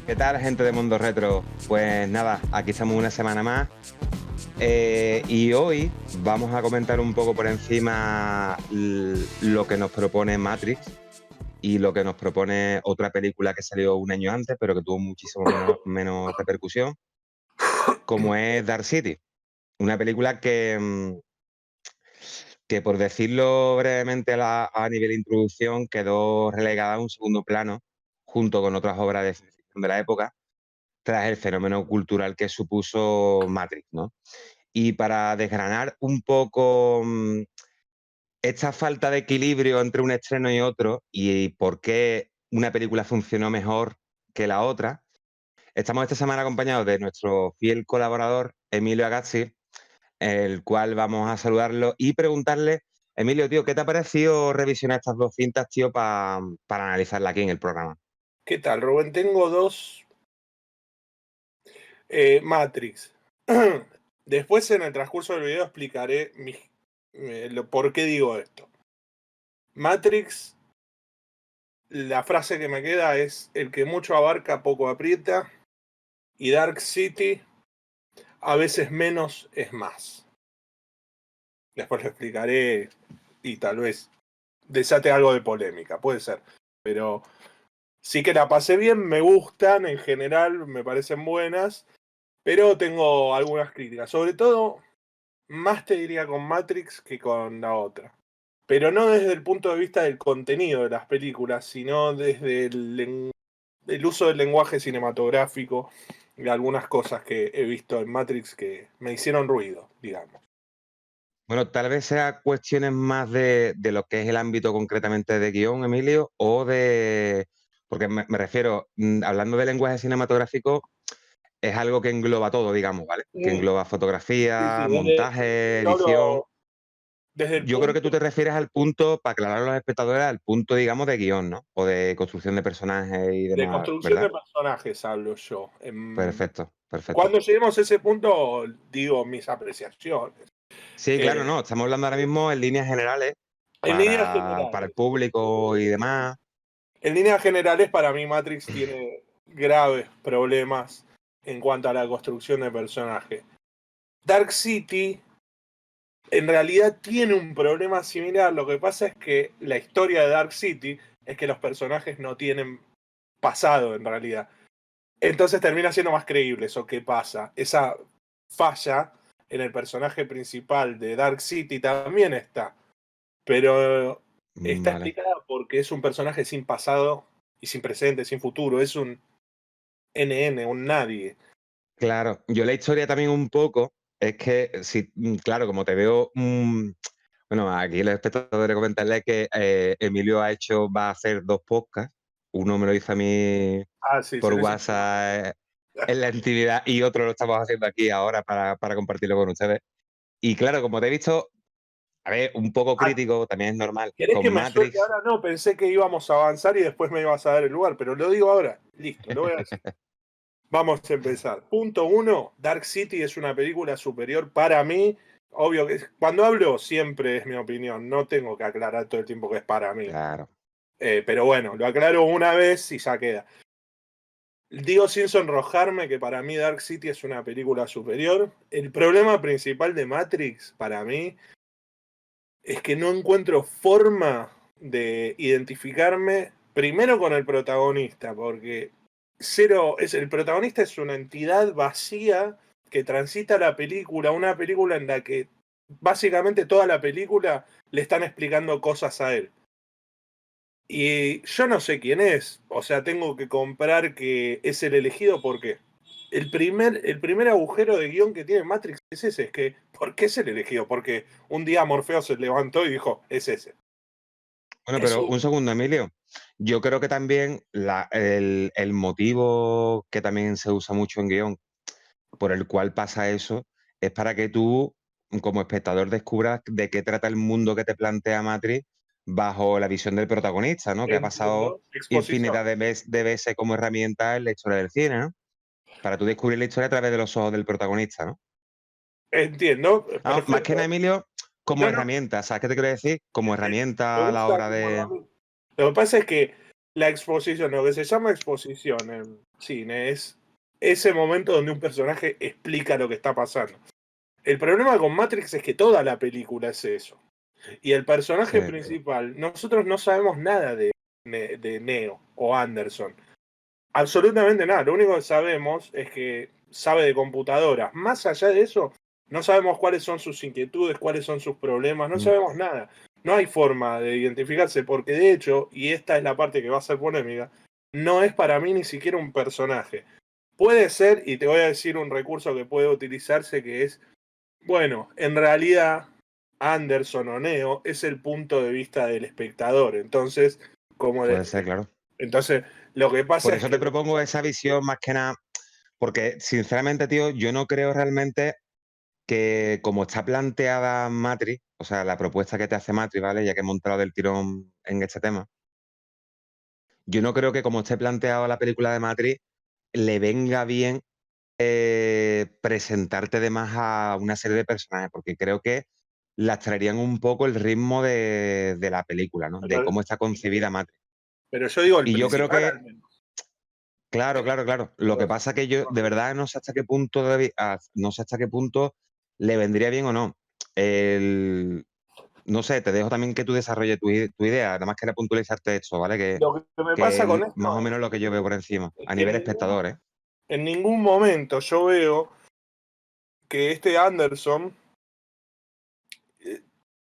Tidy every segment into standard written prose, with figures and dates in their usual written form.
¿Qué tal, gente de Mundo Retro? Pues nada, aquí estamos una semana más y hoy vamos a comentar un poco por encima lo que nos propone Matrix y lo que nos propone otra película que salió un año antes, pero que tuvo muchísimo menos repercusión, como es Dark City. Una película que por decirlo brevemente a nivel de introducción, quedó relegada a un segundo plano junto con otras obras de ciencia ficción de la época tras el fenómeno cultural que supuso Matrix, ¿no? Y para desgranar un poco esta falta de equilibrio entre un estreno y otro y por qué una película funcionó mejor que la otra, estamos esta semana acompañados de nuestro fiel colaborador, Emilio Agazzi, el cual vamos a saludarlo y preguntarle, Emilio, tío, ¿qué te ha parecido revisionar estas dos cintas, tío, para analizarla aquí en el programa? ¿Qué tal, Rubén? Tengo dos Matrix. Después, en el transcurso del video, explicaré por qué digo esto. Matrix, la frase que me queda es: el que mucho abarca, poco aprieta. Y Dark City, a veces menos es más. Después lo explicaré y tal vez desate algo de polémica, puede ser. Pero sí que la pasé bien, me gustan en general, me parecen buenas. Pero tengo algunas críticas, sobre todo, más te diría con Matrix que con la otra. Pero no desde el punto de vista del contenido de las películas, sino desde el uso del lenguaje cinematográfico y algunas cosas que he visto en Matrix que me hicieron ruido, digamos. Bueno, tal vez sea cuestiones más de lo que es el ámbito concretamente de guión, Emilio, o de... Porque me refiero, hablando de lenguaje cinematográfico, es algo que engloba todo, digamos, ¿vale? Que Sí, engloba sí, fotografía, desde, montaje, yo edición. desde el Yo creo que tú punto te refieres al punto, para aclarar a los espectadores, al punto, digamos, de guión, ¿no? O de construcción de personajes y de demás, construcción de ¿verdad? personajes hablo yo. Perfecto, perfecto. Cuando lleguemos a ese punto, digo mis apreciaciones. Sí, claro, Eh, no, estamos hablando ahora mismo en líneas generales en líneas para el generales. público y demás. En líneas generales, para mí Matrix tiene graves problemas en cuanto a la construcción de personaje. Dark City en realidad tiene un problema similar. Lo que pasa es que la historia de Dark City es que los personajes no tienen pasado en realidad. Entonces termina siendo más creíble eso que pasa. Esa falla en el personaje principal de Dark City también está. Pero está Vale. explicada porque es un personaje sin pasado y sin presente, sin futuro. Es un NN, un nadie. Claro, yo la historia también un poco, es que, sí, claro, como te veo, bueno, aquí los espectadores comentarles que va a hacer dos podcasts, uno me lo hizo a mí Ah, sí, por se les escucha. WhatsApp en la intimidad y otro lo estamos haciendo aquí ahora para compartirlo con ustedes. Y claro, como te he visto, a ver, un poco Ah, crítico, también es normal, ¿querés con que me suelte Matrix. ahora? No, pensé que íbamos a avanzar y después me ibas a dar el lugar, pero lo digo ahora. Listo, lo voy a decir. Vamos a empezar. Punto uno, Dark City es una película superior para mí. Obvio que cuando hablo siempre es mi opinión, no tengo que aclarar todo el tiempo que es para mí. Claro, Pero bueno, lo aclaro una vez y ya queda. Digo sin sonrojarme que para mí Dark City es una película superior. El problema principal de Matrix para mí es que no encuentro forma de identificarme primero con el protagonista, porque el protagonista es una entidad vacía que transita la película, una película en la que básicamente toda la película le están explicando cosas a él. Y yo no sé quién es, o sea, tengo que comprar que es el elegido porque el primer agujero de guión que tiene Matrix es ese, es que, ¿por qué es el elegido? Porque un día Morfeo se levantó y dijo, es ese. bueno, pero Eso, un segundo, Emilio. Yo creo que también el motivo que también se usa mucho en guión por el cual pasa eso es para que tú, como espectador, descubras de qué trata el mundo que te plantea Matrix bajo la visión del protagonista, ¿no? Que ha pasado entiendo, exposición. infinidad de veces como herramienta en la historia del cine, ¿no? Para tú descubrir la historia a través de los ojos del protagonista, ¿no? entiendo, Ah, más que nada, perfecto. Emilio, como No, no, herramienta, ¿sabes qué te quiero decir? Como me herramienta a la gusta hora como de... herramienta. Lo que pasa es que la exposición, lo que se llama exposición en cine, es ese momento donde un personaje explica lo que está pasando. El problema con Matrix es que toda la película es eso. Y el Sí, personaje principal, nosotros no sabemos nada de Neo o Anderson. Absolutamente nada. Lo único que sabemos es que sabe de computadoras. Más allá de eso, no sabemos cuáles son sus inquietudes, cuáles son sus problemas, no mm, sabemos nada. No hay forma de identificarse, porque de hecho, y esta es la parte que va a ser polémica, no es para mí ni siquiera un personaje. Puede ser, y te voy a decir un recurso que puede utilizarse, que es, bueno, en realidad Anderson o Neo es el punto de vista del espectador. Entonces, como puede ser, claro. entonces, lo que Por pasa es eso te que propongo esa visión más que nada, porque sinceramente, tío, yo no creo realmente que como está planteada Matrix, o sea, la propuesta que te hace Matrix, ¿vale? Ya que he montado del tirón en este tema, yo no creo que como esté planteado la película de Matrix, le venga bien presentarte de más a una serie de personajes, porque creo que lastrarían un poco el ritmo de la película, ¿no? De pero, cómo está concebida Matrix. pero yo digo el Y yo creo principal que, al menos. claro, claro, claro. Lo que pasa que yo de verdad no sé hasta qué punto no sé hasta qué punto le vendría bien o no. El, no sé, te dejo también que tú desarrolles tu idea, nada más que puntualizarte esto, ¿vale? Lo que me Que pasa con más o esto menos lo que yo veo por encima, es a que nivel espectador, ¿eh? en ningún momento yo veo que este Anderson eh,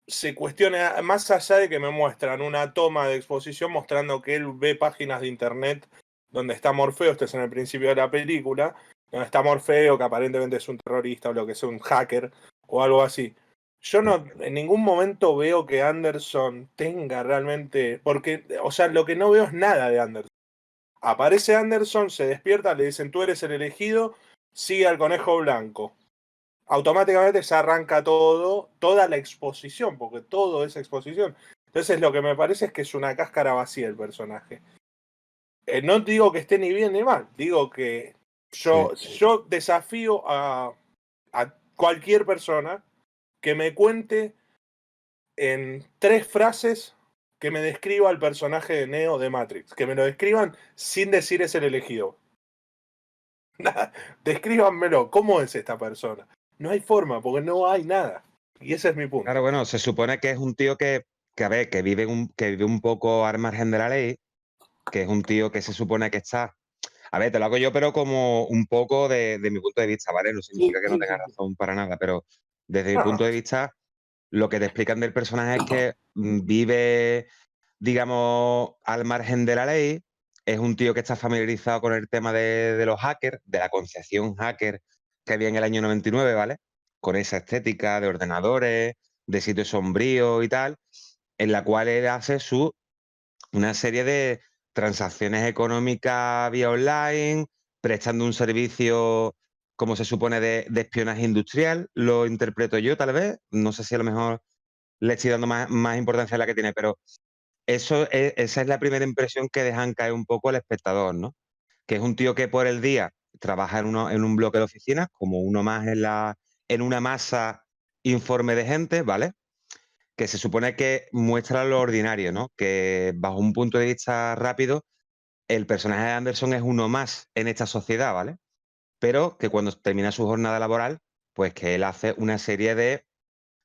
se cuestione, más allá de que me muestran una toma de exposición mostrando que él ve páginas de internet donde está Morfeo, este es en el principio de la película, donde está Morfeo, que aparentemente es un terrorista o lo que sea, un hacker o algo así. Yo Sí. no, en ningún momento veo que Anderson tenga realmente, porque, o sea, lo que no veo es nada de Anderson. Aparece Anderson, se despierta, le dicen tú eres el elegido, sigue al conejo blanco. Automáticamente se arranca todo, toda la exposición, porque todo es exposición. Entonces lo que me parece es que es una cáscara vacía el personaje. No digo que esté ni bien ni mal, digo que Sí. yo desafío a cualquier persona que me cuente en 3 frases que me describa al personaje de Neo de Matrix. Que me lo describan sin decir es el elegido. Descríbanmelo, ¿cómo es esta persona? No hay forma, porque no hay nada. Y ese es mi Claro, punto. bueno, se supone que es un tío que a ver, que vive un poco al margen de la ley, que es un tío que se supone que está. A ver, te lo hago yo, pero como un poco de mi punto de vista, ¿vale? No Sí, significa que no sí, tenga sí, sí. razón para nada, pero desde mi No, punto de vista, lo que te explican del personaje es que vive, digamos, al margen de la ley. Es un tío que está familiarizado con el tema de los hackers, de la concepción hacker que había en el año 99, ¿vale? Con esa estética de ordenadores, de sitios sombríos y tal, en la cual él hace una serie de transacciones económicas vía online, prestando un servicio, como se supone, de espionaje industrial. Lo interpreto yo, tal vez. No sé si a lo mejor le estoy dando más importancia a la que tiene, pero esa es la primera impresión que dejan caer un poco al espectador, ¿no? Que es un tío que por el día trabaja en un bloque de oficinas, como uno más en una masa informe de gente, ¿vale? Que se supone que muestra lo ordinario, ¿no? Que bajo un punto de vista rápido, el personaje de Anderson es uno más en esta sociedad, ¿vale? Pero que cuando termina su jornada laboral, pues que él hace una serie de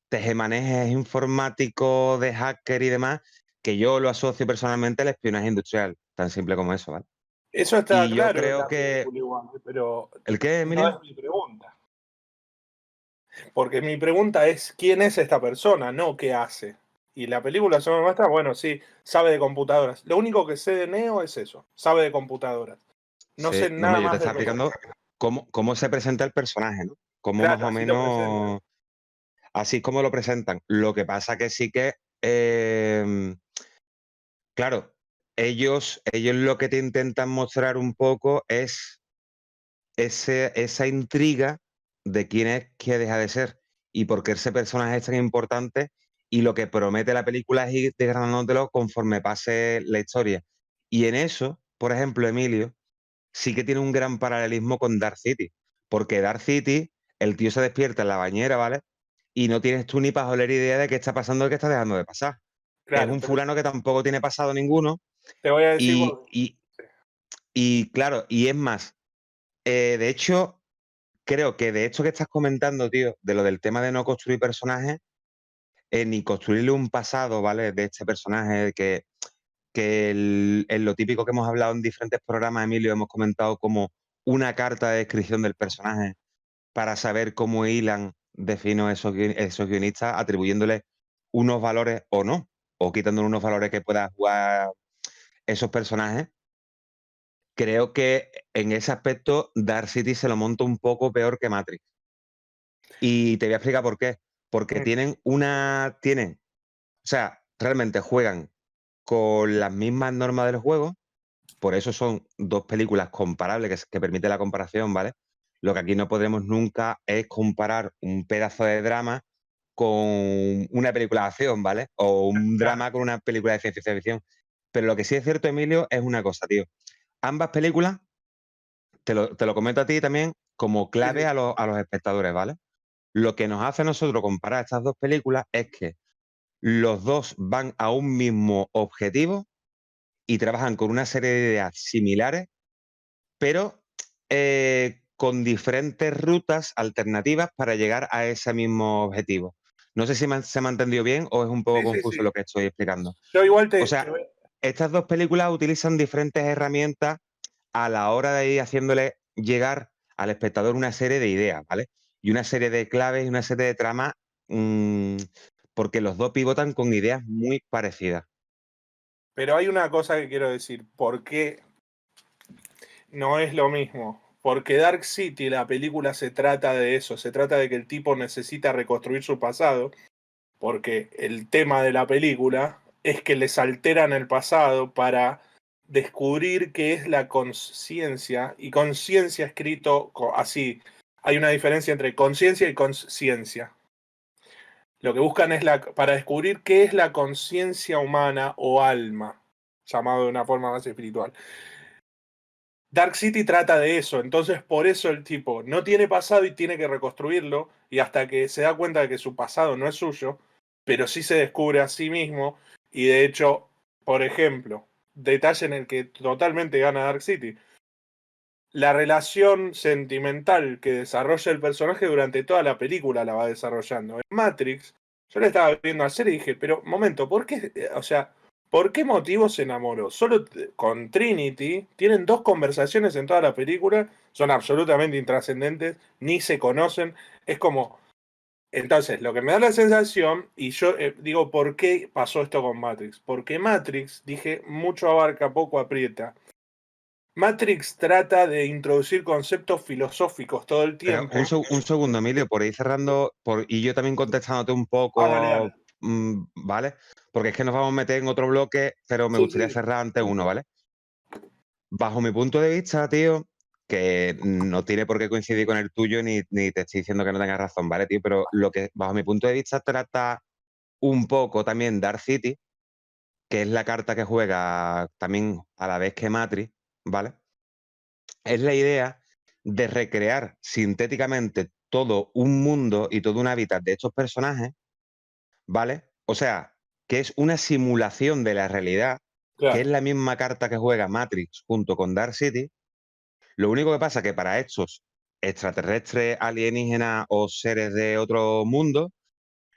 tejemanejes informáticos, de hacker y demás, que yo lo asocio personalmente al espionaje industrial, tan simple como eso, ¿vale? eso está Y yo claro en creo la que... película igual, pero ¿El qué, no Emilio? es mi pregunta. Porque mi pregunta es quién es esta persona, no qué hace. Y la película se me muestra, bueno, sí, sabe de computadoras. Lo único que sé de Neo es eso, sabe de computadoras. No sé Sí, no, hombre, nada yo te más estaba del explicando personaje. cómo se presenta el personaje, ¿no? Cómo más Claro, o así lo presenta. menos, así es como lo presentan. Lo que pasa que sí que, claro, ellos lo que te intentan mostrar un poco es esa intriga de quién es que deja de ser y por qué ese personaje es tan importante, y lo que promete la película es ir desgranándotelo conforme pase la historia. Y en eso, por ejemplo, Emilio, sí que tiene un gran paralelismo con Dark City, porque Dark City el tío se despierta en la bañera, ¿vale? Y no tienes tú ni pajolera idea de qué está pasando o qué está dejando de pasar. Es Claro, un pero fulano que tampoco tiene pasado ninguno te voy a decir y, y, y claro, y es más, de hecho, creo que de esto que estás comentando, tío, de lo del tema de no construir personajes, ni construirle un pasado, ¿vale? De este personaje en lo típico que hemos hablado en diferentes programas, Emilio, hemos comentado como una carta de descripción del personaje para saber cómo hilan de fino esos guionistas, atribuyéndole unos valores o no, o quitándole unos valores que puedan jugar esos personajes. Creo que en ese aspecto Dark City se lo monta un poco peor que Matrix. Y te voy a explicar por qué. Porque mm, o sea, realmente juegan con las mismas normas del juego, por eso son dos películas comparables que permite la comparación, ¿vale? Lo que aquí no podremos nunca es comparar un pedazo de drama con una película de acción, ¿vale? O un claro, drama con una película de ciencia ficción. Pero lo que sí es cierto, Emilio, es una cosa, tío. Ambas películas, te lo comento a ti también, como sí, clave sí. a los espectadores, ¿vale? Lo que nos hace a nosotros comparar estas dos películas es que los dos van a un mismo objetivo y trabajan con una serie de ideas similares, pero con diferentes rutas alternativas para llegar a ese mismo objetivo. No sé si se me ha entendido bien o es un poco Sí, sí, confuso sí. lo que estoy explicando. Yo igual O te sea, voy- estas dos películas utilizan diferentes herramientas a la hora de ir haciéndole llegar al espectador una serie de ideas, ¿vale? Y una serie de claves y una serie de tramas, mm, porque los dos pivotan con ideas muy parecidas. pero hay una cosa que quiero decir. ¿Por qué no es lo mismo? Porque Dark City, la película, se trata de eso. Se trata de que el tipo necesita reconstruir su pasado. Porque el tema de la película es que les alteran el pasado para descubrir qué es la conciencia. Y conciencia escrito así. Hay una diferencia entre conciencia y conciencia. Lo que buscan es para descubrir qué es la conciencia humana o alma, llamado de una forma más espiritual. Dark City trata de eso, entonces por eso el tipo no tiene pasado y tiene que reconstruirlo, y hasta que se da cuenta de que su pasado no es suyo, pero sí se descubre a sí mismo, y de hecho, por ejemplo, detalle en el que totalmente gana Dark City, la relación sentimental que desarrolla el personaje durante toda la película la va desarrollando. En Matrix, yo le estaba viendo hacer y dije, pero momento, ¿por qué? O sea, ¿por qué motivo se enamoró? Solo con Trinity tienen dos conversaciones en toda la película, son absolutamente intrascendentes, ni se conocen. Es como. Entonces, lo que me da la sensación, y yo digo, ¿por qué pasó esto con Matrix? Porque Matrix, dije, mucho abarca, poco aprieta. Matrix trata de introducir conceptos filosóficos todo el Pero tiempo. un segundo, Emilio, por ir cerrando, y yo también contestándote un Ah, dale, poco, dale. ¿vale? Porque es que nos vamos a meter en otro bloque, pero me Sí, gustaría sí. cerrar antes uno, ¿vale? Bajo mi punto de vista, tío, que no tiene por qué coincidir con el tuyo, ni te estoy diciendo que no tengas razón, ¿vale, tío? Pero lo que, bajo mi punto de vista, trata un poco también Dark City, que es la carta que juega también a la vez que Matrix, ¿vale? Es la idea de recrear sintéticamente todo un mundo y todo un hábitat de estos personajes, ¿vale? O sea, que es una simulación de la realidad, que es Claro, la misma carta que juega Matrix junto con Dark City. Lo único que pasa es que para estos extraterrestres, alienígenas o seres de otro mundo,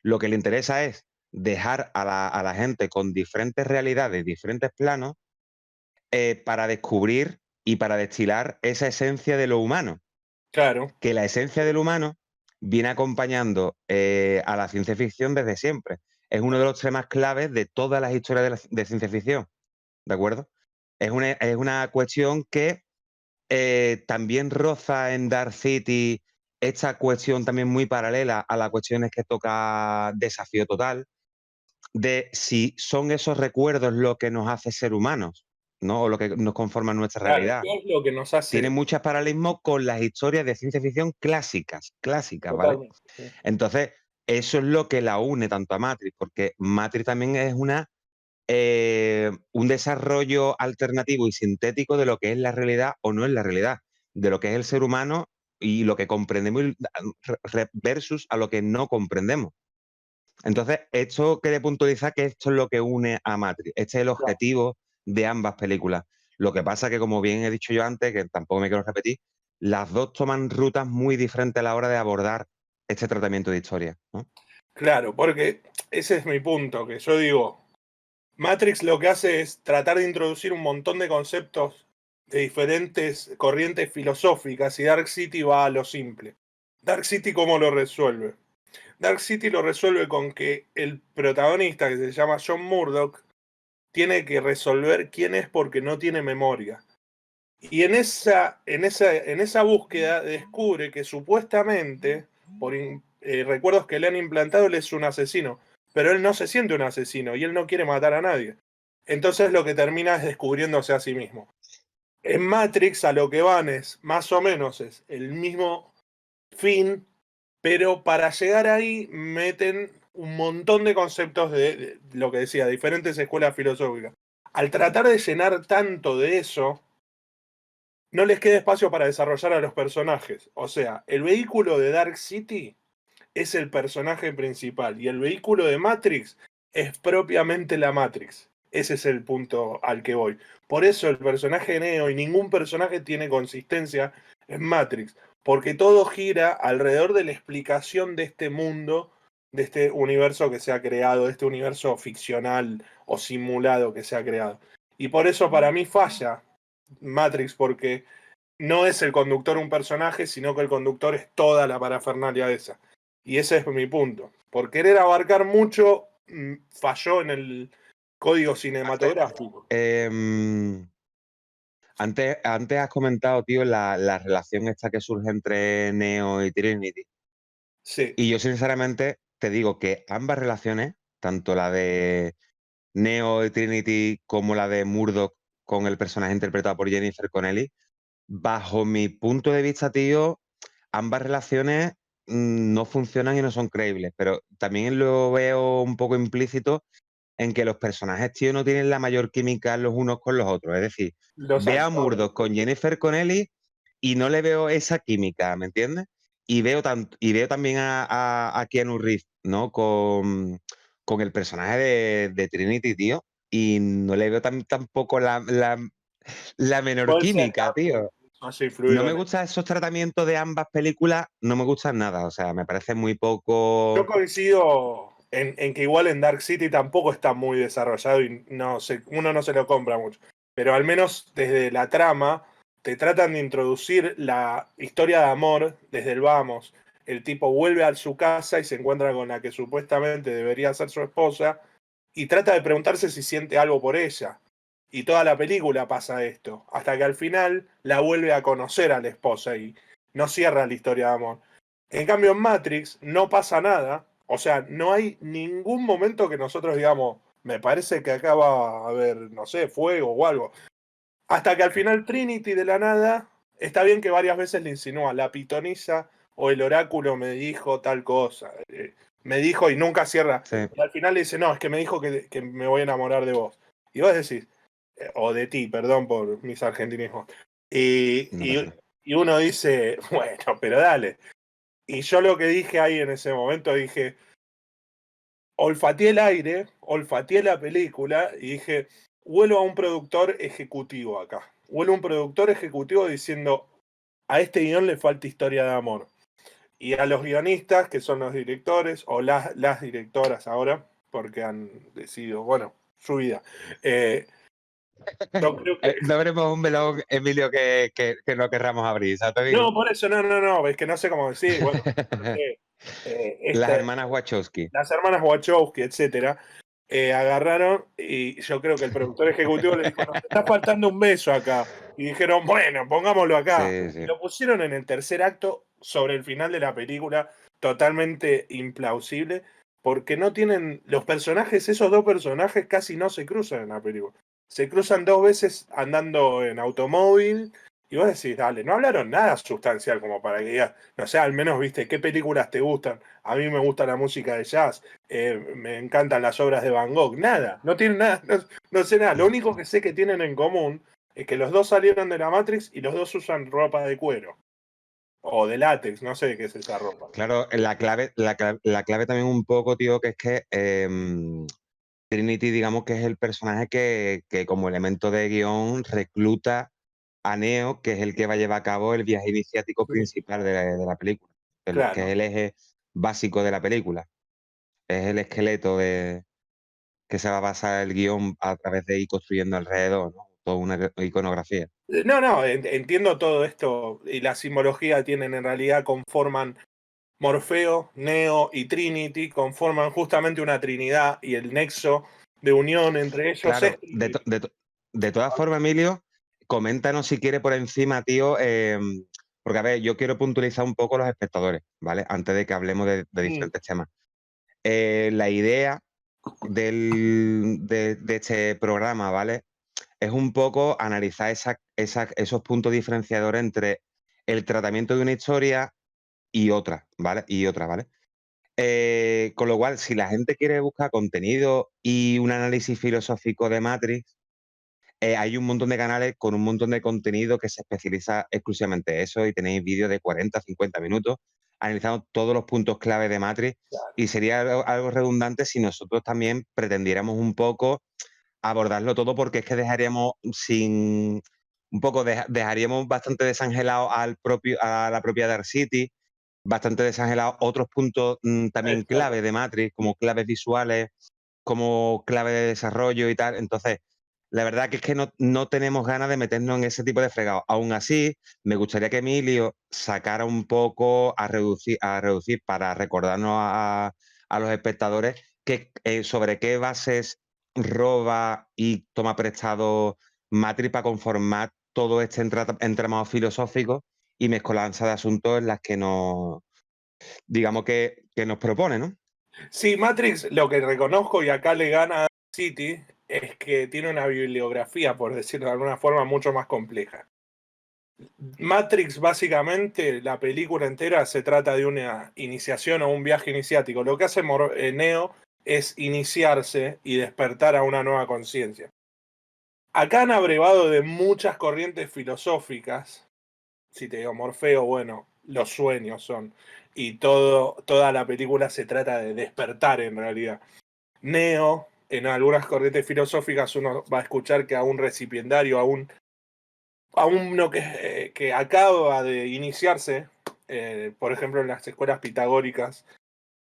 lo que le interesa es dejar a la gente con diferentes realidades, diferentes planos, para descubrir y para destilar esa esencia de lo humano, claro, que la esencia del humano viene acompañando a la ciencia ficción desde siempre. Es uno de los temas claves de todas las historias de ciencia ficción, ¿de acuerdo? Es una cuestión que también roza en Dark City esta cuestión también muy paralela a las cuestiones que toca Desafío Total, de si son esos recuerdos lo que nos hace ser humanos, ¿no? O lo que nos conforma nuestra claro. realidad. ¿Qué es lo que nos Tiene hace muchos paralelismos con las historias de ciencia ficción clásicas, ¿vale? totalmente? Sí. Entonces, eso es lo que la une tanto a Matrix, porque Matrix también es un desarrollo alternativo y sintético de lo que es la realidad o no es la realidad, de lo que es el ser humano y lo que comprendemos versus a lo que no comprendemos. Entonces, esto quiere puntualizar que esto es lo que une a Matrix. Este es el objetivo de ambas películas. Lo que pasa que, como bien he dicho yo antes, que tampoco me quiero repetir, las dos toman rutas muy diferentes a la hora de abordar este tratamiento de historia, ¿no? Claro, porque ese es mi punto, que yo digo, Matrix lo que hace es tratar de introducir un montón de conceptos de diferentes corrientes filosóficas y Dark City va a lo simple. Dark City, ¿cómo lo resuelve? Dark City lo resuelve con que el protagonista, que se llama John Murdoch, tiene que resolver quién es porque no tiene memoria. Y en esa búsqueda descubre que supuestamente, por recuerdos que le han implantado, él es un asesino. Pero él no se siente un asesino y él no quiere matar a nadie. Entonces lo que termina es descubriéndose a sí mismo. En Matrix a lo que van es, más o menos, es el mismo fin, pero para llegar ahí meten un montón de conceptos de lo que decía, diferentes escuelas filosóficas. Al tratar de llenar tanto de eso, no les queda espacio para desarrollar a los personajes. O sea, el vehículo de Dark City es el personaje principal y el vehículo de Matrix es propiamente la Matrix. Ese es el punto al que voy. Por eso el personaje de Neo y ningún personaje tiene consistencia en Matrix, porque todo gira alrededor de la explicación de este mundo, de este universo que se ha creado, de este universo ficcional o simulado que se ha creado. Y por eso para mí falla Matrix, porque no es el conductor un personaje, sino que el conductor es toda la parafernalia esa. Y ese es mi punto. Por querer abarcar mucho, falló en el código cinematográfico. Antes has comentado, tío, la relación esta que surge entre Neo y Trinity. Sí. Y yo sinceramente te digo que ambas relaciones, tanto la de Neo y Trinity como la de Murdoch con el personaje interpretado por Jennifer Connelly, bajo mi punto de vista, tío, ambas relaciones no funcionan y no son creíbles, pero también lo veo un poco implícito en que los personajes, tío, no tienen la mayor química los unos con los otros. Es decir, Los veo a actores. Murdoch con Jennifer Connelly y no le veo esa química, ¿me entiendes? Y veo también a Keanu Reeves, ¿no? Con el personaje de Trinity, tío, y no le veo tampoco la menor Puede ser química, tío. no haya No influido me en él. gustan esos tratamientos de ambas películas, no me gustan nada, o sea, me parece muy Yo poco... coincido en que igual en Dark City tampoco está muy desarrollado y uno no se lo compra mucho. Pero al menos desde la trama te tratan de introducir la historia de amor desde el vamos. El tipo vuelve a su casa y se encuentra con la que supuestamente debería ser su esposa y trata de preguntarse si siente algo por ella. Y toda la película pasa esto, hasta que al final la vuelve a conocer a la esposa y no cierra la historia de amor. En cambio, en Matrix no pasa nada. O sea, no hay ningún momento que nosotros digamos, me parece que acá va a haber, no sé, fuego o algo. Hasta que al final Trinity de la nada, está bien que varias veces le insinúa, la pitonisa o el oráculo me dijo tal cosa. Me dijo y nunca cierra. Sí, Y al final le dice, no, es que me dijo que me voy a enamorar de vos. Y vos decís, o de ti, perdón por mis argentinismos. Y, no pasa y, nada. y uno dice, bueno, pero dale. Y yo lo que dije ahí en ese momento, dije, olfateé el aire, olfateé la película y dije, huelo a un productor ejecutivo acá. Huelo a un productor ejecutivo diciendo, a este guión le falta historia de amor. Y a los guionistas, que son los directores, o las directoras ahora, porque han decidido, bueno, su vida. Yo creo que No veremos un melón, Emilio, que no querramos abrir, ¿sabes? Te digo. no, por eso, no, es que no sé cómo decir, bueno, no sé, Las esta, hermanas Wachowski. las hermanas Wachowski, etcétera, agarraron y yo creo que el productor ejecutivo le dijo, nos está faltando un beso acá. Y dijeron, bueno, pongámoslo acá. Sí, Y sí. lo pusieron en el tercer acto sobre el final de la película, totalmente implausible, porque no tienen, los personajes, esos dos personajes casi no se cruzan en la película. Se cruzan dos veces andando en automóvil. Y vos decís, dale, no hablaron nada sustancial como para que digas, no sé, al menos viste qué películas te gustan. A mí me gusta la música de jazz, me encantan las obras de Van Gogh. Nada, no tienen nada, no sé nada. Lo único que sé que tienen en común es que los dos salieron de la Matrix y los dos usan ropa de cuero. O de látex, no sé qué es esa ropa. Claro, la clave también un poco, tío, que es que Trinity, digamos que es el personaje que como elemento de guión recluta a Neo, que es el que va a llevar a cabo el viaje iniciático Sí. principal de la película, que es Claro. el eje básico de la película. Es el esqueleto que se va a basar el guión a través de ir construyendo alrededor, ¿no? Toda una iconografía. No, no, entiendo todo esto y la simbología tienen en realidad conforman Morfeo, Neo y Trinity, conforman justamente una trinidad y el nexo de unión entre ellos es Claro, de todas formas, Emilio, coméntanos si quiere por encima, tío, porque a ver, yo quiero puntualizar un poco a los espectadores, ¿vale? Antes de que hablemos de Mm, diferentes temas. La idea de este programa, ¿vale? Es un poco analizar esos puntos diferenciadores entre el tratamiento de una historia y otra, ¿vale? ¿vale? Con lo cual, si la gente quiere buscar contenido y un análisis filosófico de Matrix, hay un montón de canales con un montón de contenido que se especializa exclusivamente en eso y tenéis vídeos de 40, 50 minutos analizando todos los puntos clave de Matrix y sería algo redundante si nosotros también pretendiéramos un poco abordarlo todo porque es que dejaríamos sin un poco dejaríamos bastante desangelado a la propia Dark City, bastante desangelado otros puntos también exacto. clave de Matrix, como claves visuales, como clave de desarrollo y tal. Entonces, la verdad que es que no tenemos ganas de meternos en ese tipo de fregado. Aún así, me gustaría que Emilio sacara un poco a reducir para recordarnos a los espectadores sobre qué bases roba y toma prestado Matrix para conformar todo este entramado filosófico y mezcolanza de asuntos en las que digamos que nos propone, ¿no? Sí, Matrix, lo que reconozco y acá le gana a City es que tiene una bibliografía, por decirlo de alguna forma, mucho más compleja. Matrix, básicamente, la película entera se trata de una iniciación o un viaje iniciático. Lo que hace Neo es iniciarse y despertar a una nueva conciencia. Acá han abrevado de muchas corrientes filosóficas. Si te digo Morfeo, bueno, los sueños son. Y toda la película se trata de despertar en realidad. Neo, en algunas corrientes filosóficas uno va a escuchar que a un recipiendario, a uno que acaba de iniciarse, por ejemplo en las escuelas pitagóricas,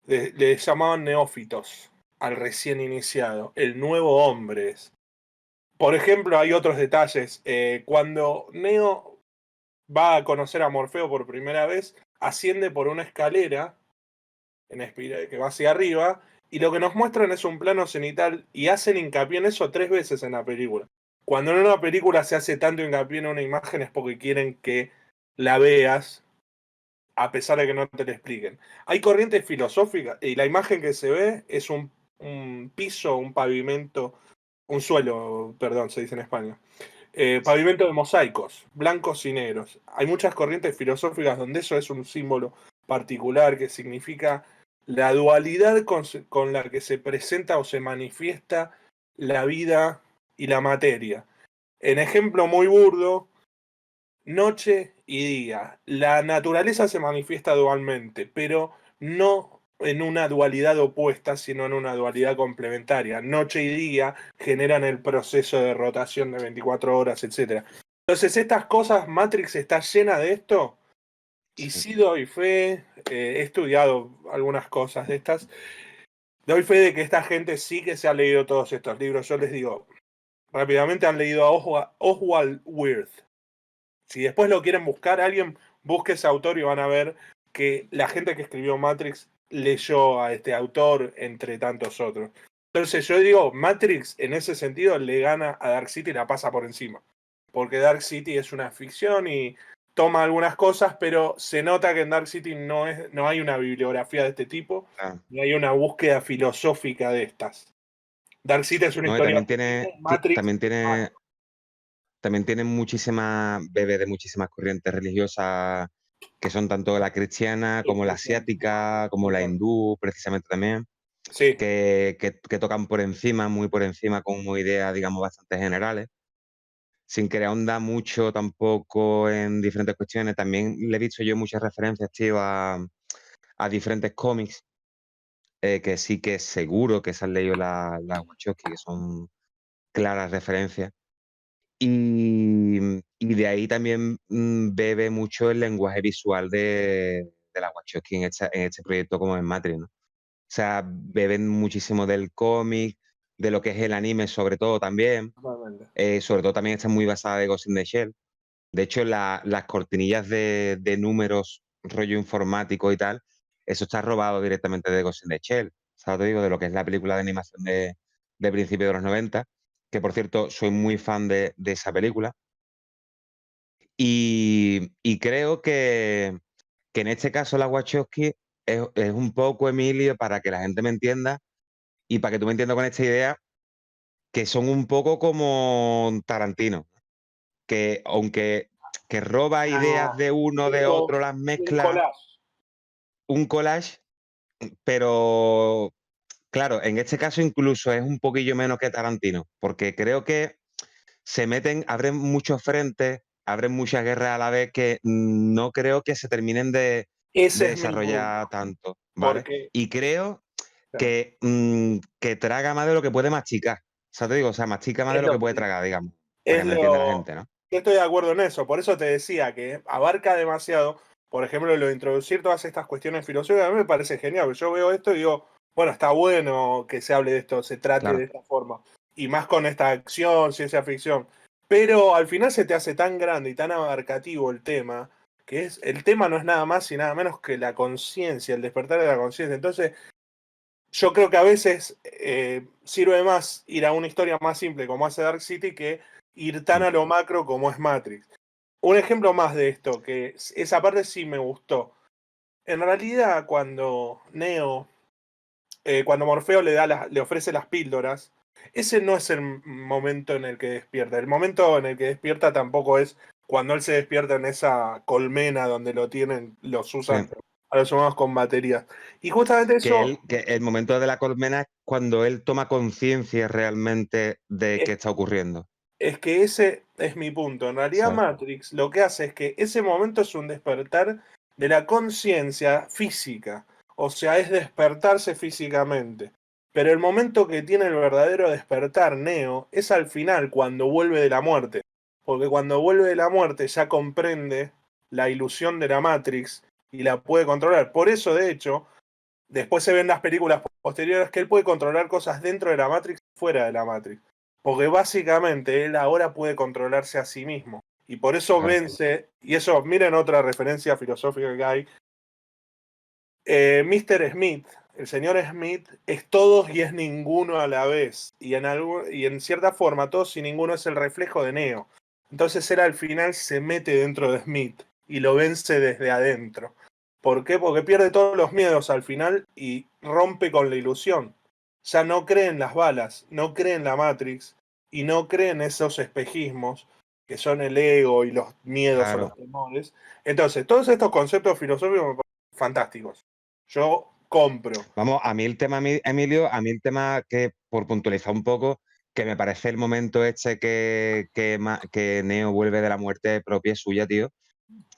le llamaban neófitos al recién iniciado, el nuevo hombre es. Por ejemplo, hay otros detalles. Cuando Neo va a conocer a Morfeo por primera vez, asciende por una escalera que va hacia arriba, y lo que nos muestran es un plano cenital y hacen hincapié en eso 3 veces en la película. Cuando en una película se hace tanto hincapié en una imagen es porque quieren que la veas, a pesar de que no te la expliquen. Hay corrientes filosóficas y la imagen que se ve es un piso, un pavimento, un suelo, perdón, se dice en España. Pavimento de mosaicos, blancos y negros. Hay muchas corrientes filosóficas donde eso es un símbolo particular que significa la dualidad con la que se presenta o se manifiesta la vida y la materia. En ejemplo muy burdo, noche y día. La naturaleza se manifiesta dualmente, pero no en una dualidad opuesta, sino en una dualidad complementaria. Noche y día generan el proceso de rotación de 24 horas, etc. Entonces, estas cosas, Matrix está llena de esto, y Sí. sí doy fe, he estudiado algunas cosas de estas, doy fe de que esta gente sí que se ha leído todos estos libros. Yo les digo, rápidamente han leído a Oswald Wirth. Si después lo quieren buscar, alguien busque ese autor y van a ver que la gente que escribió Matrix leyó a este autor entre tantos otros. Entonces yo digo, Matrix en ese sentido le gana a Dark City y la pasa por encima. Porque Dark City es una ficción y toma algunas cosas, pero se nota que en Dark City no hay una bibliografía de este tipo, Claro. ni hay una búsqueda filosófica de estas. Dark City es una No, y historia, también tiene, Matrix. también tiene bebe de muchísimas corrientes religiosas que son tanto la cristiana como la asiática, como la hindú, precisamente también, Sí, que tocan por encima, muy por encima, como ideas, digamos, bastante generales. sin querer ahondar mucho tampoco en diferentes cuestiones, también le he visto yo muchas referencias, tío, a diferentes cómics, que sí que seguro que se han leído las Wachowski, que son claras referencias. Y de ahí también bebe mucho el lenguaje visual de la Wachowski en este proyecto como en Matrix, ¿no? O sea, beben muchísimo del cómic, de lo que es el anime sobre todo también. Totalmente. Sobre todo también está muy basada de Ghost in the Shell. De hecho, las cortinillas de números, rollo informático y tal, eso está robado directamente de Ghost in the Shell. O sea, te digo, de lo que es la película de animación de principios de los 90, que por cierto, soy muy fan de esa película. Y creo que en este caso la Wachowski es un poco, Emilio, para que la gente me entienda y para que tú me entiendas con esta idea, que son un poco como Tarantino, que aunque que roba ideas Ah, de uno, de tipo otro, las un mezcla, collage. un collage, pero claro, en este caso incluso es un poquillo menos que Tarantino, porque creo que se meten, abren muchos frentes, abren muchas guerras a la vez que no creo que se terminen de Ese es mi desarrollar punto. tanto, ¿vale? Porque, Y creo claro, que traga más de lo que puede masticar. O sea, te digo, o sea, mastica más de es lo que lo puede que tragar, digamos, para es que me entienda la lo gente, ¿no? yo estoy de acuerdo en eso. Por eso te decía que abarca demasiado. Por ejemplo, lo de introducir todas estas cuestiones filosóficas, a mí me parece genial. Porque yo veo esto y digo, bueno, está bueno que se hable de esto, se trate de Claro, esta forma. Y más con esta acción, ciencia ficción. Pero al final se te hace tan grande y tan abarcativo el tema, que es, el tema no es nada más y nada menos que la conciencia, el despertar de la conciencia. Entonces, yo creo que a veces sirve más ir a una historia más simple como hace Dark City que ir tan mm, a lo macro como es Matrix. Un ejemplo más de esto, que esa parte sí me gustó. En realidad, cuando Neo, cuando Morfeo le ofrece las píldoras, ese no es el momento en el que despierta. El momento en el que despierta tampoco es cuando él se despierta en esa colmena donde lo tienen, los usan sí. a los humanos con baterías. Y justamente eso Que el momento de la colmena es cuando él toma conciencia realmente de qué es está ocurriendo, Es que ese es mi punto. En realidad ¿sabes? Matrix lo que hace es que ese momento es un despertar de la conciencia física. O sea, es despertarse físicamente. Pero el momento que tiene el verdadero despertar Neo es al final, cuando vuelve de la muerte. Porque cuando vuelve de la muerte ya comprende la ilusión de la Matrix y la puede controlar. Por eso, de hecho, después se ven las películas posteriores que él puede controlar cosas dentro de la Matrix y fuera de la Matrix. Porque básicamente él ahora puede controlarse a sí mismo. Y por eso Claro. vence, y eso, miren otra referencia filosófica que hay. Mr. Smith, el señor Smith, es todos y es ninguno a la vez. Y en cierta forma, todos y ninguno es el reflejo de Neo. Entonces él al final se mete dentro de Smith y lo vence desde adentro. ¿Por qué? Porque pierde todos los miedos al final y rompe con la ilusión. Ya no cree en las balas, no cree en la Matrix y no cree en esos espejismos que son el ego y los miedos o los Claro. temores. Entonces, todos estos conceptos filosóficos me parecen fantásticos. Yo compro. Vamos, a mí el tema, Emilio, a mí el tema que, por puntualizar un poco, que me parece el momento este que Neo vuelve de la muerte propia suya, tío,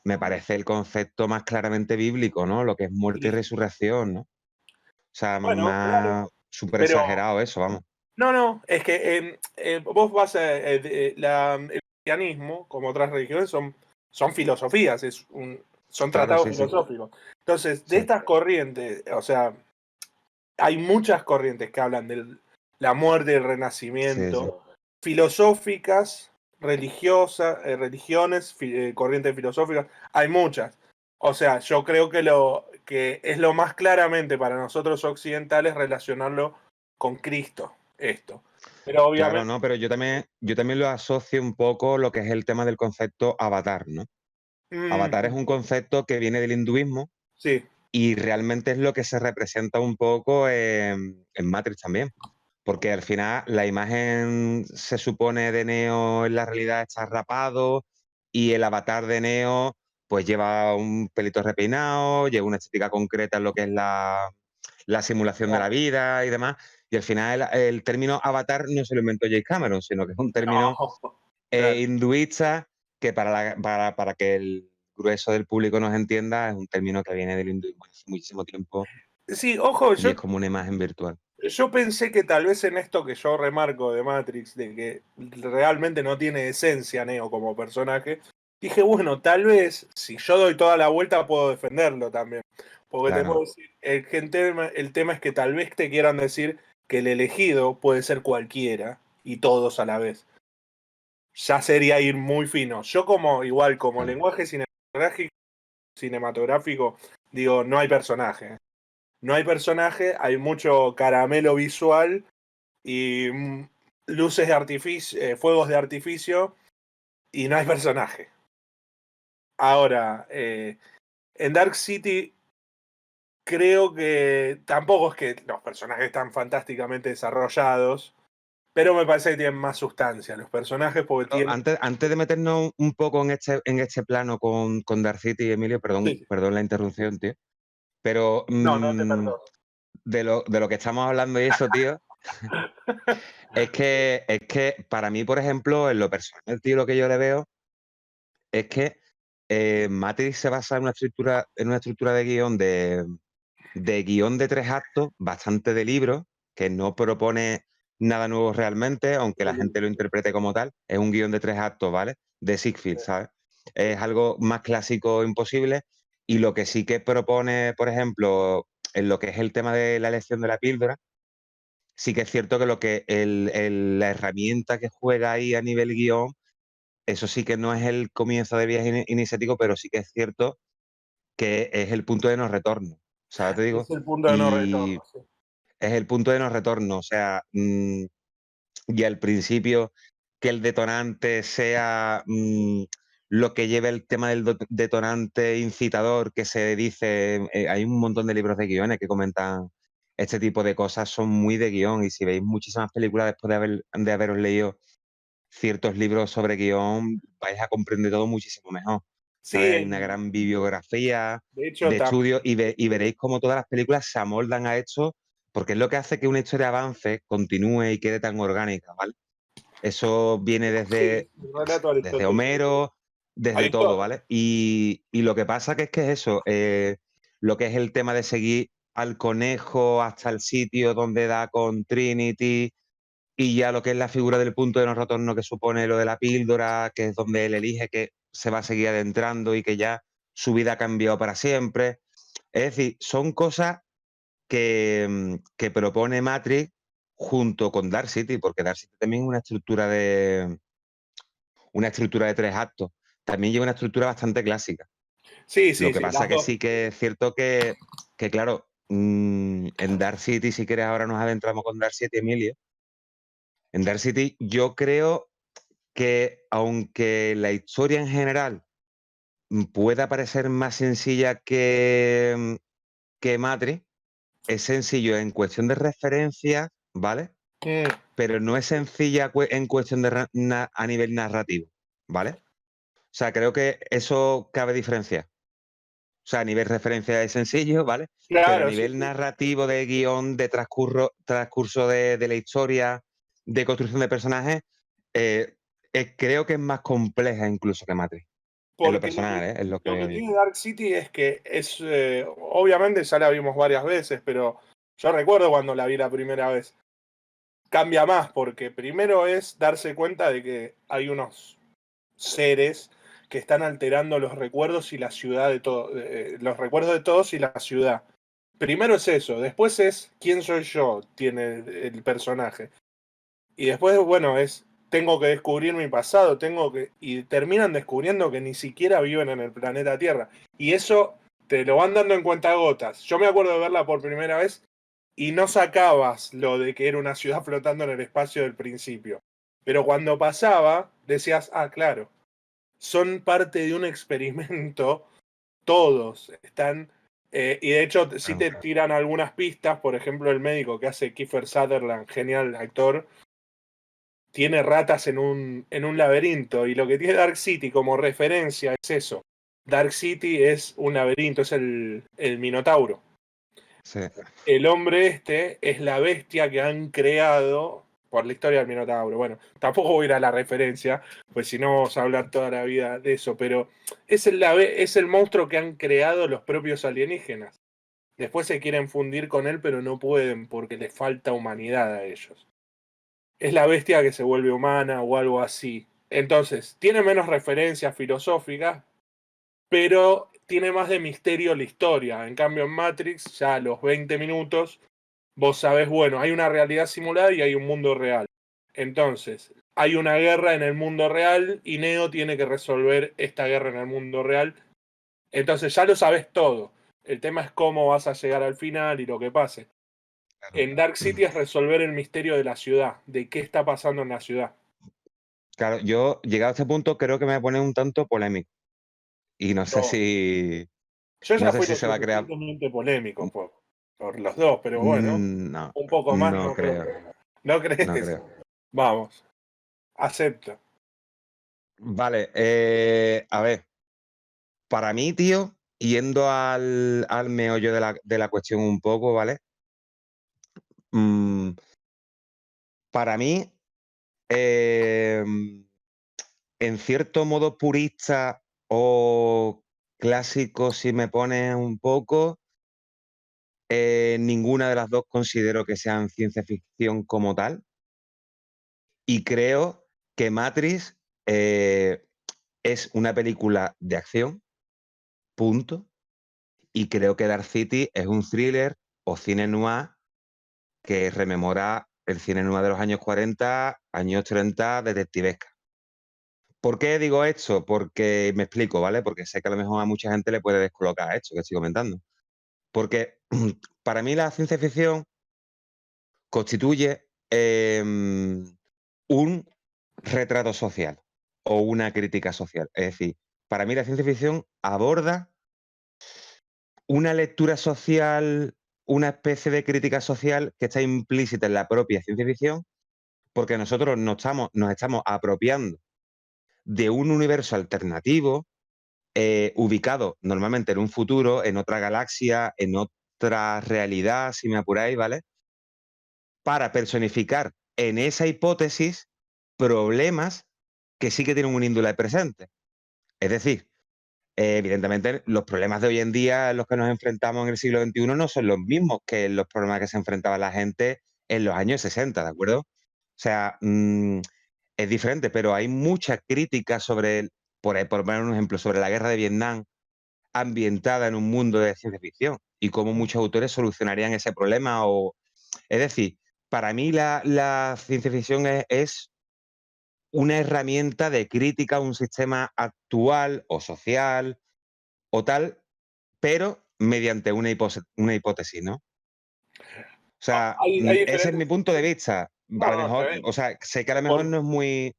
me parece el concepto más claramente bíblico, ¿no? Lo que es muerte y Y, resurrección, ¿no? O sea, bueno, más claro, súper pero exagerado eso, vamos. no, no, es que vos vas a, el cristianismo, como otras religiones, son filosofías, son Claro, tratados sí, sí, filosóficos. Entonces, de sí, estas corrientes, o sea, hay muchas corrientes que hablan de la muerte y el sí, sí. renacimiento, filosóficas, religiosas, religiones, corrientes filosóficas, hay muchas. O sea, yo creo que lo que es lo más claramente para nosotros occidentales relacionarlo con Cristo, esto. Pero Claro, obviamente, no, pero yo también lo asocio un poco lo que es el tema del concepto avatar, ¿no? Avatar es mm, un concepto que viene del hinduismo sí, y realmente es lo que se representa un poco en Matrix también. Porque al final la imagen se supone de Neo en la realidad está rapado y el avatar de Neo pues lleva un pelito repeinado, lleva una estética concreta en lo que es la simulación de la claro. vida y demás. Y al final el término avatar no se lo inventó James Cameron, sino que es un término No. Claro. hinduista, que para que el grueso del público nos entienda, es un término que viene del hinduismo hace muchísimo tiempo Sí, ojo, y es como una imagen virtual. yo pensé que tal vez en esto que yo remarco de Matrix, de que realmente no tiene esencia Neo como personaje, dije, bueno, tal vez si yo doy toda la vuelta puedo defenderlo también. Porque te puedo Claro, decir, el tema es que tal vez te quieran decir que el elegido puede ser cualquiera y todos a la vez. Ya sería ir muy fino. Yo igual, como claro. lenguaje cinematográfico, digo, no hay personaje. No hay personaje, hay mucho caramelo visual y luces de artificio, fuegos de artificio y no hay personaje. Ahora, en Dark City creo que tampoco es que los personajes están fantásticamente desarrollados, pero me parece que tienen más sustancia los personajes porque Pero tienen... antes de meternos un poco en este plano con Dark City, Emilio, perdón, Sí, perdón la interrupción, tío, pero no, no te perdono. de lo que estamos hablando y eso, tío, es que para mí, por ejemplo, en lo personal, tío, lo que yo le veo es que Matrix se basa en una estructura de guión de 3 actos, bastante de libro, que no propone nada nuevo realmente, aunque la gente lo interprete como tal. Es un guión de 3 actos, ¿vale? De Siegfried, ¿sabes? Es algo más clásico imposible. Y lo que sí que propone, por ejemplo, en lo que es el tema de la elección de la píldora, sí que es cierto que la herramienta que juega ahí a nivel guión, eso sí que no es el comienzo de viaje iniciático, pero sí que es cierto que es el punto de no retorno. ¿Sabes? Te Es digo. el punto de no Y retorno. Sí. es el punto de no retorno. O sea, y al principio que el detonante sea lo que lleve el tema del detonante incitador, que se dice, hay un montón de libros de guiones que comentan este tipo de cosas, son muy de guión. Y si veis muchísimas películas después de haberos leído ciertos libros sobre guión, vais a comprender todo muchísimo mejor. ¿Sabes? Hay una Sí, gran bibliografía de hecho, de estudios y veréis cómo todas las películas se amoldan a esto, porque es lo que hace que una historia avance, continúe y quede tan orgánica, ¿vale? Eso viene sí, desde, el yo qué sé, relato desde aristotélico. Homero, desde todo, Aristóteles. ¿vale? Y lo que pasa que es eso, lo que es el tema de seguir al conejo hasta el sitio donde da con Trinity, y ya lo que es la figura del punto de no retorno que supone lo de la píldora, que es donde él elige que se va a seguir adentrando y que ya su vida ha cambiado para siempre. Es decir, son cosas que propone Matrix junto con Dark City, porque Dark City también es una estructura de 3 actos. También lleva una estructura bastante clásica. Sí, Lo sí, que sí, pasa las que dos. sí que es cierto que claro, en Dark City, si quieres, ahora nos adentramos con Dark City, Emilio. En Dark City yo creo que aunque la historia en general pueda parecer más sencilla que Matrix, es sencillo en cuestión de referencia, ¿vale? Mm, Pero no es sencilla en cuestión a nivel narrativo, ¿vale? O sea, creo que eso cabe diferenciar. O sea, a nivel referencia es sencillo, ¿vale? Pero a claro, sí, nivel sí. narrativo, de guión, de transcurso de la historia, de construcción de personajes, eh, creo que es más compleja incluso que Matrix. En lo Porque personal, ¿eh? Es lo lo que que... tiene Dark City es que es, obviamente ya la vimos varias veces, pero yo recuerdo cuando la vi la primera vez. Cambia más porque primero es darse cuenta de que hay unos seres que están alterando los recuerdos y la ciudad de todos, los recuerdos de todos y la ciudad. Primero es eso, después es quién soy yo, tiene el personaje. Y después, bueno, es tengo que descubrir mi pasado, y terminan descubriendo que ni siquiera viven en el planeta Tierra. Y eso te lo van dando en cuentagotas. Yo me acuerdo de verla por primera vez y no sacabas lo de que era una ciudad flotando en el espacio del principio. Pero cuando pasaba, decías, ah, claro, son parte de un experimento, todos están, y de hecho sí Claro, te tiran algunas pistas, por ejemplo el médico que hace Kiefer Sutherland, genial actor, tiene ratas en un laberinto, y lo que tiene Dark City como referencia es eso. Dark City es un laberinto, es el Minotauro. sí, El hombre este es la bestia que han creado por la historia del Minotauro. Bueno, tampoco voy a ir a la referencia, pues si no vamos a hablar toda la vida de eso, pero es el monstruo que han creado los propios alienígenas. Después se quieren fundir con él, pero no pueden porque les falta humanidad a ellos. Es la bestia que se vuelve humana o algo así. Entonces, tiene menos referencias filosóficas, pero tiene más de misterio la historia. En cambio, en Matrix, ya a los 20 minutos, vos sabés, bueno, hay una realidad simulada y hay un mundo real. Entonces, hay una guerra en el mundo real y Neo tiene que resolver esta guerra en el mundo real. Entonces, ya lo sabés todo. El tema es cómo vas a llegar al final y lo que pase. Claro. En Dark City es resolver el misterio de la ciudad, de qué está pasando en la ciudad. Claro, yo llegado a este punto creo que me pone un tanto polémico. Y no sé Yo, si. yo No ya sé fui si lo se va a crear. suficientemente polémico por los dos, pero bueno, No, un poco más no no creo creo. que. ¿No No crees? creo. Vamos, acepto. Vale, a ver. Para mí, tío, yendo al meollo de la cuestión un poco, ¿vale? Mm, para mí, en cierto modo purista o clásico, si me pones un poco, ninguna de las dos considero que sean ciencia ficción como tal. Y creo que Matrix es una película de acción, punto. Y creo que Dark City es un thriller o cine noir que rememora el cine noir de los años 40, años 30, detectivesca. ¿Por qué digo esto? Porque me explico, ¿vale? Porque sé que a lo mejor a mucha gente le puede descolocar esto que estoy comentando. Porque para mí la ciencia ficción constituye un retrato social o una crítica social. Es decir, para mí la ciencia ficción aborda una lectura social, una especie de crítica social que está implícita en la propia ciencia ficción, porque nosotros nos estamos apropiando de un universo alternativo, ubicado normalmente en un futuro, en otra galaxia, en otra realidad, si me apuráis, ¿vale? Para personificar en esa hipótesis problemas que sí que tienen un índole presente. Es decir, evidentemente los problemas de hoy en día en los que nos enfrentamos en el siglo XXI no son los mismos que los problemas que se enfrentaba la gente en los años 60, ¿de acuerdo? O sea, es diferente, pero hay muchas críticas sobre, por poner un ejemplo, sobre la guerra de Vietnam ambientada en un mundo de ciencia ficción y cómo muchos autores solucionarían ese problema. Es decir, para mí la ciencia ficción es una herramienta de crítica a un sistema actual o social o tal, pero mediante una hipótesis, ¿no? O sea, Hay ese es diferentes. mi punto de vista. A No, lo no, está mejor, bien. o sea, sé que a lo mejor Por- no, no es muy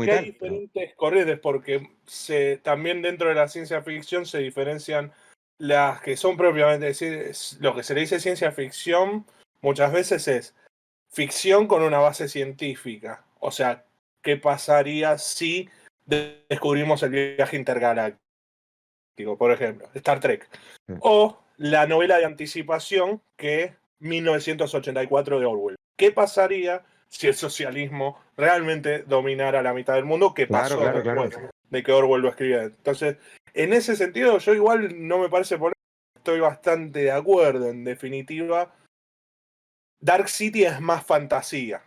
porque hay tal, pero diferentes corrientes, porque también dentro de la ciencia ficción se diferencian las que son propiamente, decir, lo que se le dice ciencia ficción muchas veces es ficción con una base científica. O sea, ¿qué pasaría si descubrimos el viaje intergaláctico, por ejemplo, Star Trek? sí, O la novela de anticipación que 1984 de Orwell. ¿Qué pasaría si el socialismo realmente dominara la mitad del mundo? ¿Qué claro, pasó claro, claro. después de que Orwell lo escribiera? Entonces, en ese sentido, yo igual no me parece por estoy bastante de acuerdo. En definitiva, Dark City es más fantasía.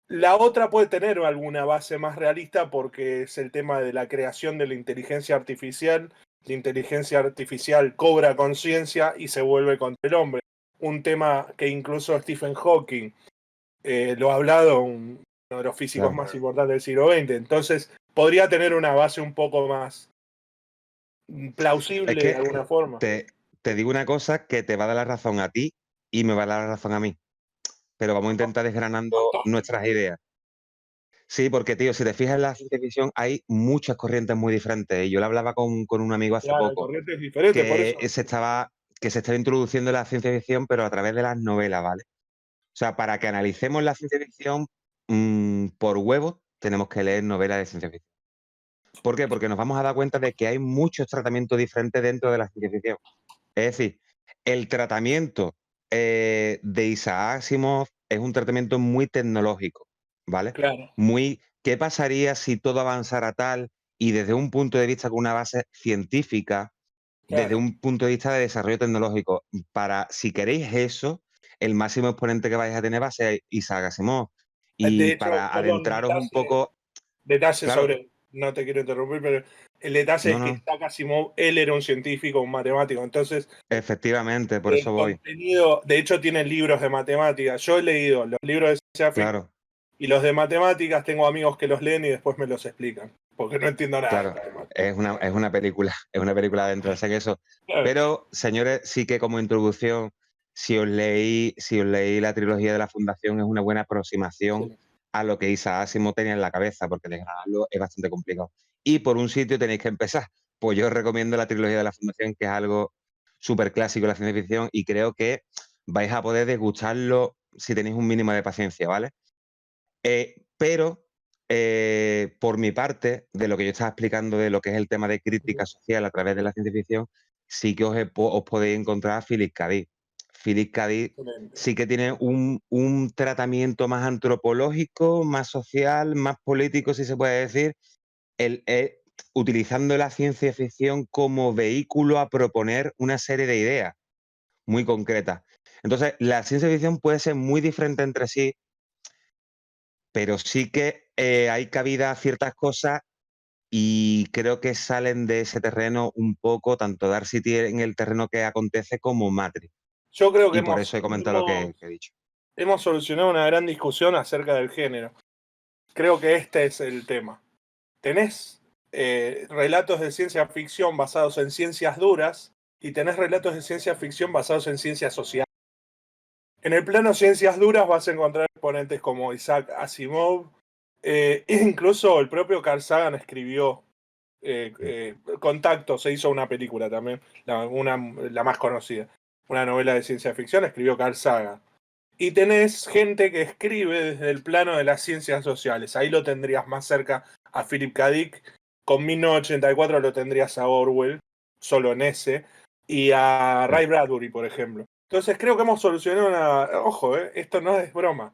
La otra puede tener alguna base más realista porque es el tema de la creación de la inteligencia artificial. La inteligencia artificial cobra conciencia y se vuelve contra el hombre. Un tema que incluso Stephen Hawking lo ha hablado, uno de los físicos Claro. más importantes del siglo XX. Entonces, podría tener una base un poco más Es plausible de que alguna forma. te, te digo una cosa que te va a dar la razón a ti y me va a dar la razón a mí, pero vamos a intentar desgranando nuestras ideas. Sí, porque, tío, si te fijas en la ciencia ficción, hay muchas corrientes muy diferentes. Y yo le hablaba con un amigo hace Claro, hay poco corrientes diferentes, por que eso. que se estaba introduciendo la ciencia ficción, pero a través de las novelas, ¿vale? O sea, para que analicemos la ciencia ficción por huevos, tenemos que leer novelas de ciencia ficción. ¿Por qué? Porque nos vamos a dar cuenta de que hay muchos tratamientos diferentes dentro de la ciencia ficción. Es decir, el tratamiento de Isaac Asimov, es un tratamiento muy tecnológico, ¿vale? Claro, Muy, ¿qué pasaría si todo avanzara tal y desde un punto de vista con una base científica, desde claro. un punto de vista de desarrollo tecnológico? Para, si queréis eso, el máximo exponente que vais a tener va a ser Isaac Asimov. De Y hecho, para perdón, adentraros un poco, detalle claro, sobre, no te quiero interrumpir, pero el detalle no, es que no, Isaac Asimov, él era un científico, un matemático, entonces efectivamente, por el eso voy, contenido, de hecho tiene libros de matemáticas, yo he leído los libros de ciencia ficción claro. y los de matemáticas, tengo amigos que los leen y después me los explican, porque no entiendo nada de Claro, matemáticas. es una película, es una película de adentrarse en eso. Pero, señores, sí que como introducción, si os leí la trilogía de la Fundación, es una buena aproximación Sí. a lo que Isaac Asimov tenía en la cabeza, porque desgradarlo es bastante complicado. Y por un sitio tenéis que empezar. Pues yo os recomiendo la trilogía de la Fundación, que es algo súper clásico de la ciencia ficción, y creo que vais a poder degustarlo si tenéis un mínimo de paciencia, ¿vale? Pero, por mi parte, de lo que yo estaba explicando de lo que es el tema de crítica social a través de la ciencia ficción, sí que os podéis encontrar a Philip K. Dick. Philip K. Dick Excelente. sí que tiene un tratamiento más antropológico, más social, más político, si se puede decir, el, eh, utilizando la ciencia ficción como vehículo a proponer una serie de ideas muy concretas. Entonces, la ciencia ficción puede ser muy diferente entre sí, pero sí que hay cabida a ciertas cosas y creo que salen de ese terreno un poco, tanto Dark City en el terreno que acontece como Matrix. Yo creo que Y por eso he comentado lo que he dicho. hemos solucionado una gran discusión acerca del género. Creo que este es el tema. Tenés relatos de ciencia ficción basados en ciencias duras y tenés relatos de ciencia ficción basados en ciencias sociales. En el plano ciencias duras vas a encontrar exponentes como Isaac Asimov, incluso el propio Carl Sagan escribió Contacto, se hizo una película también, la más conocida, una novela de ciencia ficción, escribió Carl Sagan. Y tenés gente que escribe desde el plano de las ciencias sociales. Ahí lo tendrías más cerca a Philip K. Dick. Con 1984 lo tendrías a Orwell, solo en ese. Y a Sí. Ray Bradbury, por ejemplo. Entonces creo que hemos solucionado una... Ojo, esto no es broma.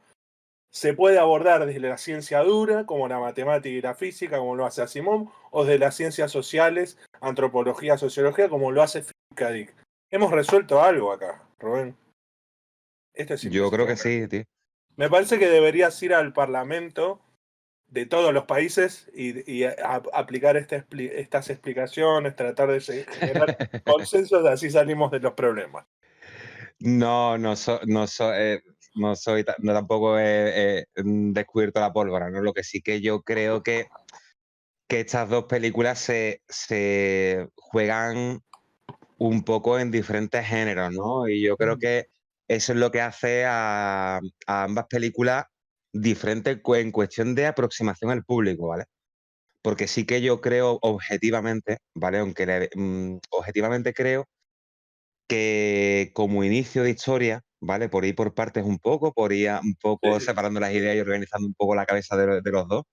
Se puede abordar desde la ciencia dura, como la matemática y la física, como lo hace Asimov, o desde las ciencias sociales, antropología, sociología, como lo hace Philip K. Dick. Hemos resuelto algo acá, Rubén. Esto es Yo creo que impresionante. sí, tío. Me parece que deberías ir al Parlamento de todos los países y aplicar estas explicaciones, tratar de generar consensos, así salimos de los problemas. No, no soy, no tampoco he descubierto la pólvora, ¿no? Lo que sí que yo creo que estas dos películas se juegan un poco en diferentes géneros, ¿no? Y yo creo que eso es lo que hace a ambas películas diferentes en cuestión de aproximación al público, ¿vale? Porque sí que yo creo objetivamente, ¿vale? Aunque objetivamente creo que como inicio de historia, ¿vale? Por ir por partes un poco, por ir un poco Sí, separando las ideas y organizando un poco la cabeza de los dos,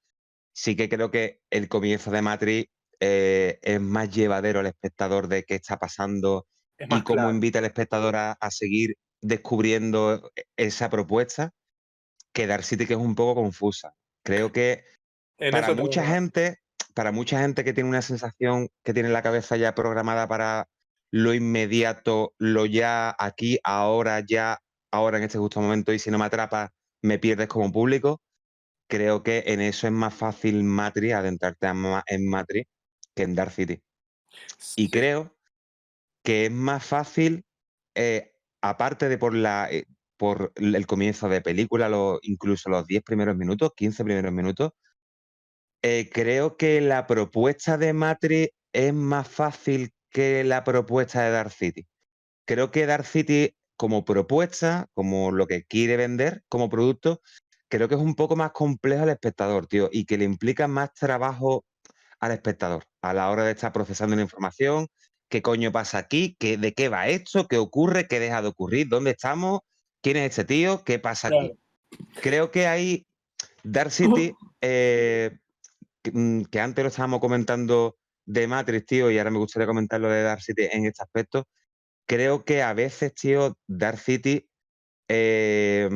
sí que creo que el comienzo de Matrix es más llevadero al espectador de qué está pasando es y más cómo claro. invita al espectador a seguir descubriendo esa propuesta, que Dark City, que es un poco confusa. Creo que En para eso tengo mucha gente, para mucha gente que tiene una sensación, que tiene la cabeza ya programada para lo inmediato, lo ya aquí, ahora, ya, ahora en este justo momento, y si no me atrapas, me pierdes como público. Creo que en eso es más fácil Matrix, adentrarte en Matrix, que en Dark City. Y Sí, creo que es más fácil, aparte de por el comienzo de película, incluso los 10 primeros minutos, 15 primeros minutos, creo que la propuesta de Matrix es más fácil que la propuesta de Dark City. Creo que Dark City, como propuesta, como lo que quiere vender como producto, creo que es un poco más complejo al espectador, tío, y que le implica más trabajo al espectador a la hora de estar procesando la información, qué coño pasa aquí, de qué va esto, qué ocurre, qué deja de ocurrir, dónde estamos, quién es este tío, qué pasa aquí. claro. Creo que ahí Dark City, que antes lo estábamos comentando de Matrix, tío, y ahora me gustaría comentar lo de Dark City en este aspecto. Creo que a veces, tío, Dark City eh,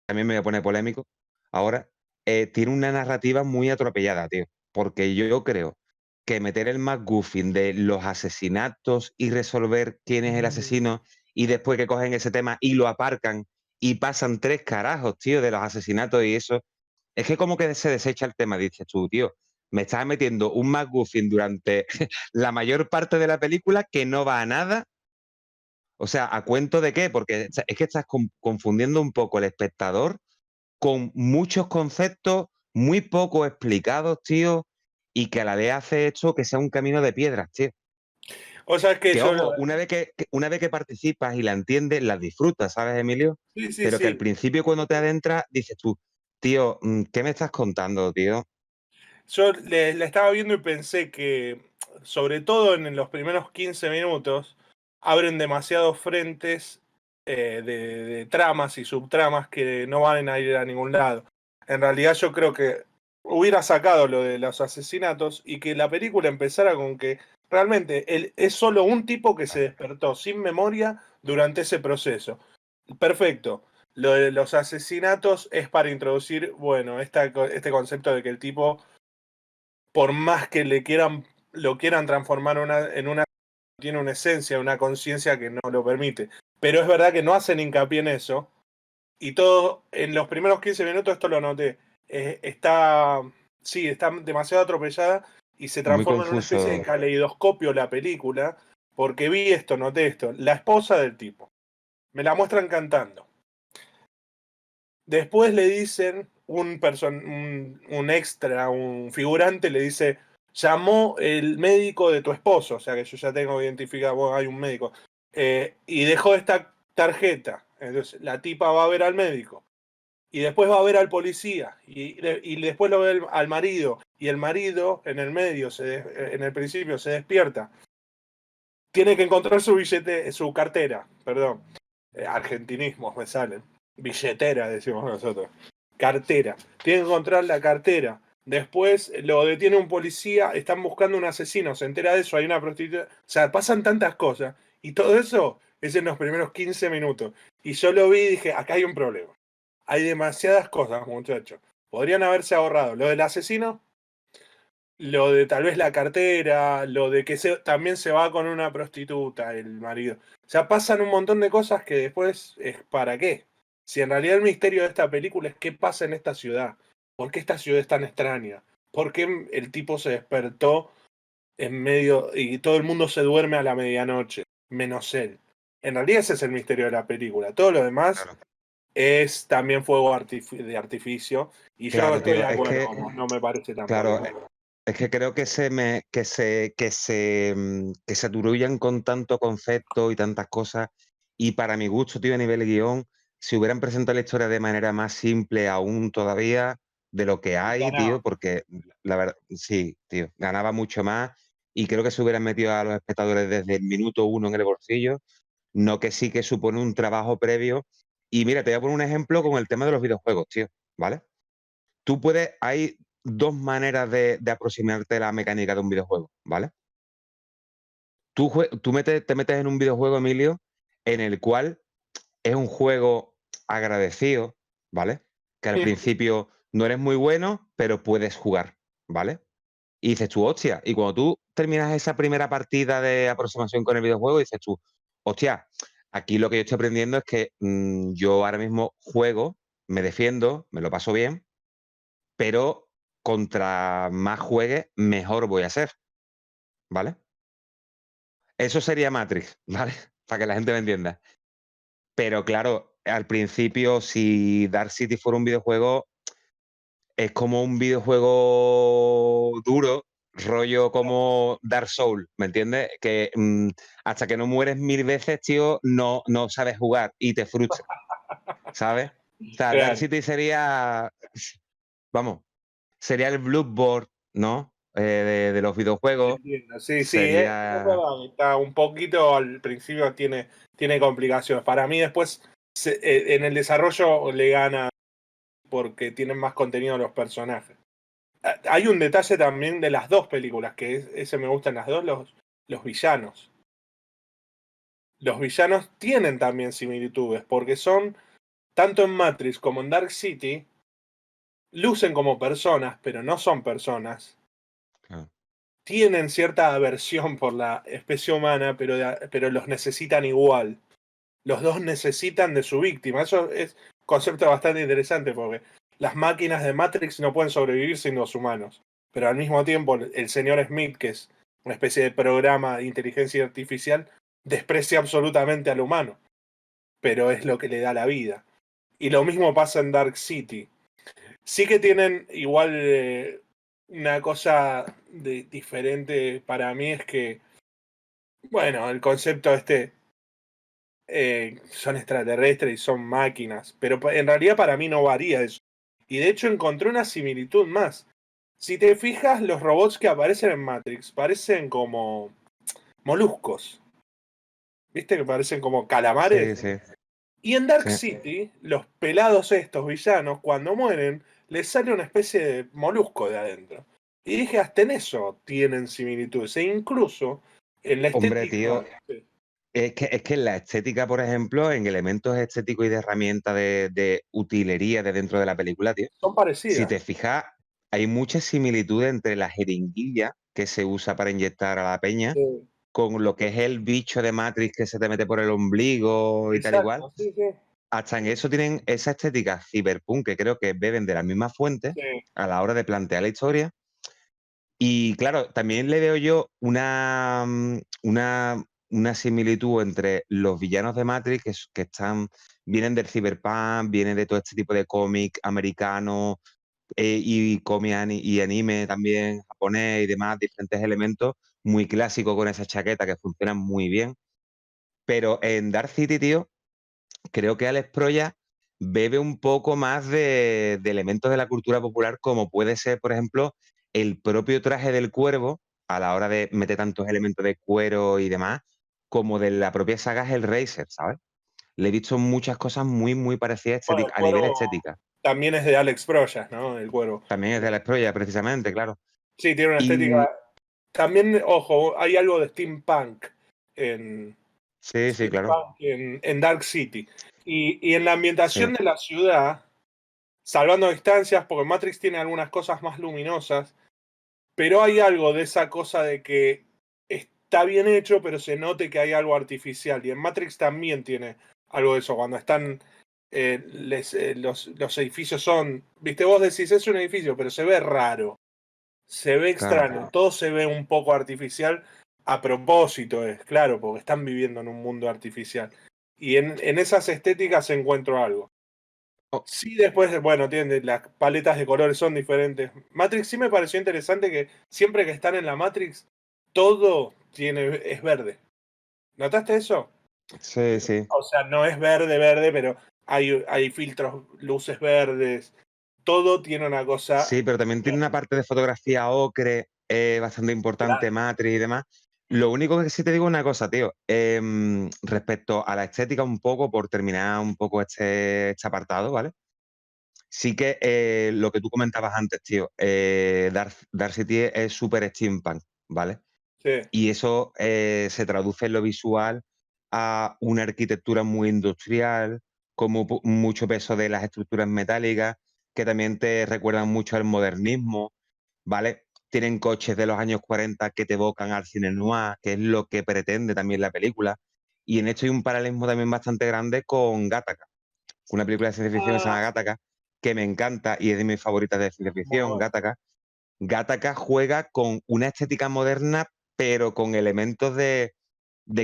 también me voy a poner polémico ahora, tiene una narrativa muy atropellada, tío. Porque yo creo que meter el MacGuffin de los asesinatos y resolver quién es el asesino y después que cogen ese tema y lo aparcan y pasan 3 carajos, tío, de los asesinatos y eso, es que como que se desecha el tema, dices tú, tío, me estás metiendo un MacGuffin durante la mayor parte de la película que no va a nada. O sea, ¿a cuento de qué? Porque es que estás confundiendo un poco el espectador con muchos conceptos muy poco explicados, tío, y que a la vez hace esto que sea un camino de piedras, tío. O sea, es que Que yo ojo, una vez que participas y la entiendes, las disfrutas, ¿sabes, Emilio? sí, sí, Pero que al sí. principio cuando te adentras dices tú, tío, ¿qué me estás contando, tío? Yo le estaba viendo y pensé que, sobre todo en los primeros 15 minutos, abren demasiados frentes de tramas y subtramas que no van a ir a ningún lado. En realidad yo creo que hubiera sacado lo de los asesinatos y que la película empezara con que realmente él es solo un tipo que se despertó sin memoria durante ese proceso. Perfecto. Lo de los asesinatos es para introducir, bueno, este concepto de que el tipo por más que lo quieran transformar en una, tiene una esencia, una conciencia que no lo permite. Pero es verdad que no hacen hincapié en eso. Y todo, en los primeros 15 minutos, esto lo noté. Está, sí, está demasiado atropellada y se Muy transforma en una especie de confuso. caleidoscopio la película. Porque vi esto, noté esto. La esposa del tipo. Me la muestran cantando. Después le dicen, un extra, un figurante le dice, llamó el médico de tu esposo, o sea que yo ya tengo identificado, bueno, hay un médico, y dejó esta tarjeta. Entonces la tipa va a ver al médico, y después va a ver al policía, y después lo ve al marido, y el marido en el medio, en el principio se despierta, tiene que encontrar su cartera, perdón, argentinismos me salen, billetera decimos nosotros. Cartera. Tienen que encontrar la cartera. Después lo detiene un policía, están buscando un asesino, se entera de eso, hay una prostituta. O sea, pasan tantas cosas. Y todo eso es en los primeros 15 minutos. Y yo lo vi y dije, acá hay un problema. Hay demasiadas cosas, muchachos. Podrían haberse ahorrado. Lo del asesino, lo de tal vez la cartera, lo de que también se va con una prostituta, el marido. O sea, pasan un montón de cosas que después es ¿para qué? Si en realidad el misterio de esta película es qué pasa en esta ciudad. ¿Por qué esta ciudad es tan extraña? ¿Por qué el tipo se despertó en medio y todo el mundo se duerme a la medianoche, menos él? En realidad ese es el misterio de la película. Todo lo demás Claro, es también fuego de artificio. Y yo claro, estoy de tío. Es acuerdo, que, no me parece tan claro, polémico. es que creo que que se aturullan con tanto concepto y tantas cosas. Y para mi gusto, tío, a nivel guión, si hubieran presentado la historia de manera más simple aún todavía de lo que hay, Ganaba. tío, porque la verdad, sí, tío, ganaba mucho más. Y creo que se hubieran metido a los espectadores desde el minuto uno en el bolsillo, no que sí que supone un trabajo previo. Y mira, te voy a poner un ejemplo con el tema de los videojuegos, tío, ¿vale? Hay dos maneras de aproximarte a la mecánica de un videojuego, ¿vale? Te metes en un videojuego, Emilio, en el cual es un juego agradecido, ¿vale? Que al principio no eres muy bueno, pero puedes jugar, ¿vale? Y dices tú, hostia, y cuando tú terminas esa primera partida de aproximación con el videojuego, dices tú, hostia, aquí lo que yo estoy aprendiendo es que yo ahora mismo juego, me defiendo, me lo paso bien, pero contra más juegue, mejor voy a ser, ¿vale? Eso sería Matrix, ¿vale? Para que la gente me entienda. Pero claro, al principio, si Dark City fuera un videojuego, es como un videojuego duro, rollo como Dark Souls, ¿me entiendes? Que hasta que no mueres 1000 veces, tío, no sabes jugar y te frustra, ¿sabes? O sea, Dark Claro. City sería, vamos, sería el Bloodborne, ¿no? De los videojuegos. Entiendo. Sí, sí, es Sería, verdad. Está un poquito al principio tiene complicaciones. Para mí después en el desarrollo le gana porque tienen más contenido los personajes. Hay un detalle también de las dos películas, que ese me gustan las dos, los villanos. Los villanos tienen también similitudes, porque son tanto en Matrix como en Dark City, lucen como personas, pero no son personas. Claro. Tienen cierta aversión por la especie humana, pero los necesitan igual. Los dos necesitan de su víctima. Eso es un concepto bastante interesante porque las máquinas de Matrix no pueden sobrevivir sin los humanos. Pero al mismo tiempo, el señor Smith, que es una especie de programa de inteligencia artificial, desprecia absolutamente al humano. Pero es lo que le da la vida. Y lo mismo pasa en Dark City. Sí que tienen igual una cosa diferente para mí es que, bueno, el concepto son extraterrestres y son máquinas, pero en realidad para mí no varía eso. Y de hecho encontré una similitud más. Si te fijas, los robots que aparecen en Matrix parecen como moluscos. ¿Viste? Que parecen como Sí, calamares. sí, Y en Dark sí. City, los pelados estos villanos, cuando mueren, les sale una especie de molusco de adentro. Y dije, hasta en eso tienen similitudes. E incluso en la Hombre, estética. tío, es que en la estética, por ejemplo, en elementos estéticos y de herramientas de utilería de dentro de la película, tío, Son si parecidas. te fijas, hay muchas similitudes entre la jeringuilla que se usa para inyectar a la peña Sí. con lo que es el bicho de Matrix que se te mete por el ombligo y tal igual. Exacto, sí, sí. Hasta en eso tienen esa estética cyberpunk que creo que beben de la misma fuente Sí. a la hora de plantear la historia. Y claro, también le veo yo una similitud entre los villanos de Matrix vienen del cyberpunk, vienen de todo este tipo de cómic americano y cómic y anime también japonés y demás, diferentes elementos muy clásicos con esa chaqueta que funcionan muy bien. Pero en Dark City, tío, creo que Alex Proya bebe un poco más de elementos de la cultura popular, como puede ser, por ejemplo, el propio traje del cuervo, a la hora de meter tantos elementos de cuero y demás, como de la propia saga Hellraiser, ¿sabes? Le he visto muchas cosas muy, muy parecidas Bueno, el a nivel cuervo estética. también es de Alex Proyas, ¿no? El cuervo. También es de Alex Proya, precisamente, claro. Sí, tiene una estética. Y También, ojo, hay algo de steampunk en, sí, sí, claro. en Dark City. Y en la Sí, ambientación de la ciudad, salvando distancias, porque Matrix tiene algunas cosas más luminosas, pero hay algo de esa cosa de que está bien hecho, pero se note que hay algo artificial. Y en Matrix también tiene algo de eso. Cuando están los edificios son, viste, vos decís, es un edificio, pero se ve raro, se ve claro. extraño, todo se ve un poco artificial. A propósito, es claro, porque están viviendo en un mundo artificial. Y en esas estéticas encuentro algo. Oh, Sí, después, bueno, tienen, las paletas de colores son diferentes. Matrix sí me pareció interesante que siempre que están en la Matrix, todo es verde. ¿Notaste eso? sí, sí. O sea, no es verde, verde, pero hay filtros, luces verdes. Todo tiene una cosa. Sí, pero también tiene una parte de fotografía ocre bastante importante, Claro. Matrix y demás. Lo único que sí te digo es una cosa, tío. Respecto a la estética, un poco, por terminar un poco este apartado, ¿vale? Sí que lo que tú comentabas antes, tío, Dark City es súper steampunk, ¿vale? Sí. Y eso se traduce en lo visual a una arquitectura muy industrial, con mucho peso de las estructuras metálicas, que también te recuerdan mucho al modernismo, ¿vale? Tienen coches de los años 40 que te evocan al cine noir, que es lo que pretende también la película. Y en esto hay un paralelismo también bastante grande con Gattaca, una película de ciencia ficción que se llama Ah, Gattaca, que me encanta y es de mis favoritas de ciencia muy ficción, bueno. Gattaca. Gattaca juega con una estética moderna, pero con elementos de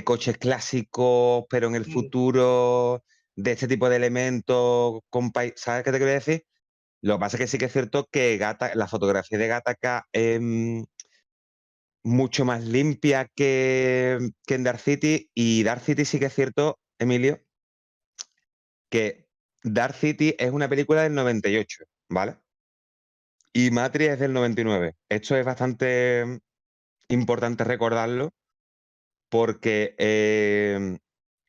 coches clásicos, pero en el Mm. futuro, de este tipo de elementos. ¿Sabes qué te quiero decir? Lo que pasa es que sí que es cierto que la fotografía de Gattaca es mucho más limpia que en Dark City. Y Dark City sí que es cierto, Emilio, que Dark City es una película del 98, ¿vale? Y Matrix es del 99. Esto es bastante importante recordarlo porque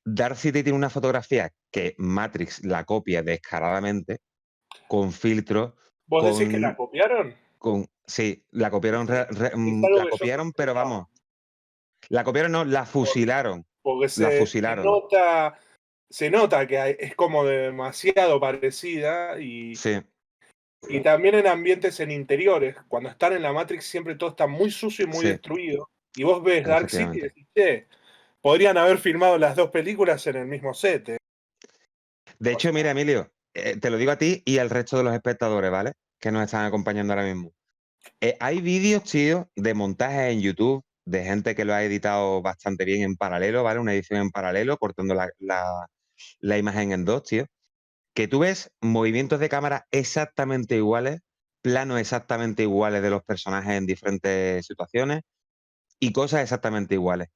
Dark City tiene una fotografía que Matrix la copia descaradamente, con filtros, ¿Vos decís que la con, copiaron? sí, la copiaron, Es algo la que yo copiaron, pero sospechaba. vamos, la copiaron no, la fusilaron, Porque la se fusilaron. nota. se nota que es como demasiado parecida Sí, y también en ambientes en interiores. Cuando están en la Matrix siempre todo está muy sucio y muy sí, destruido. Y vos ves Dark City y efectivamente. decís, che, podrían haber filmado las dos películas en el mismo set. De O hecho, sea, mira, Emilio, te lo digo a ti y al resto de los espectadores, ¿vale? Que nos están acompañando ahora mismo. Hay vídeos, tío, de montajes en YouTube de gente que lo ha editado bastante bien en paralelo, ¿vale? Una edición en paralelo, cortando la imagen en dos, tío. Que tú ves movimientos de cámara exactamente iguales, planos exactamente iguales de los personajes en diferentes situaciones y cosas exactamente iguales.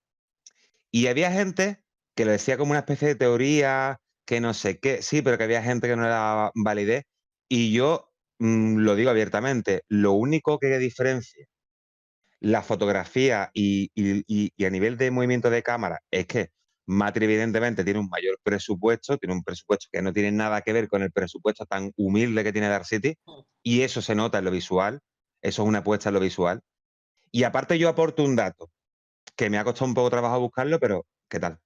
Y había gente que lo decía como una especie de teoría, que no sé qué, sí, pero que había gente que no le daba validez. Y yo lo digo abiertamente, lo único que diferencia la fotografía y a nivel de movimiento de cámara es que Matri evidentemente tiene un mayor presupuesto, tiene un presupuesto que no tiene nada que ver con el presupuesto tan humilde que tiene Dark City, y eso se nota en lo visual, eso es una apuesta en lo visual. Y aparte yo aporto un dato, que me ha costado un poco trabajo buscarlo, pero ¿qué tal?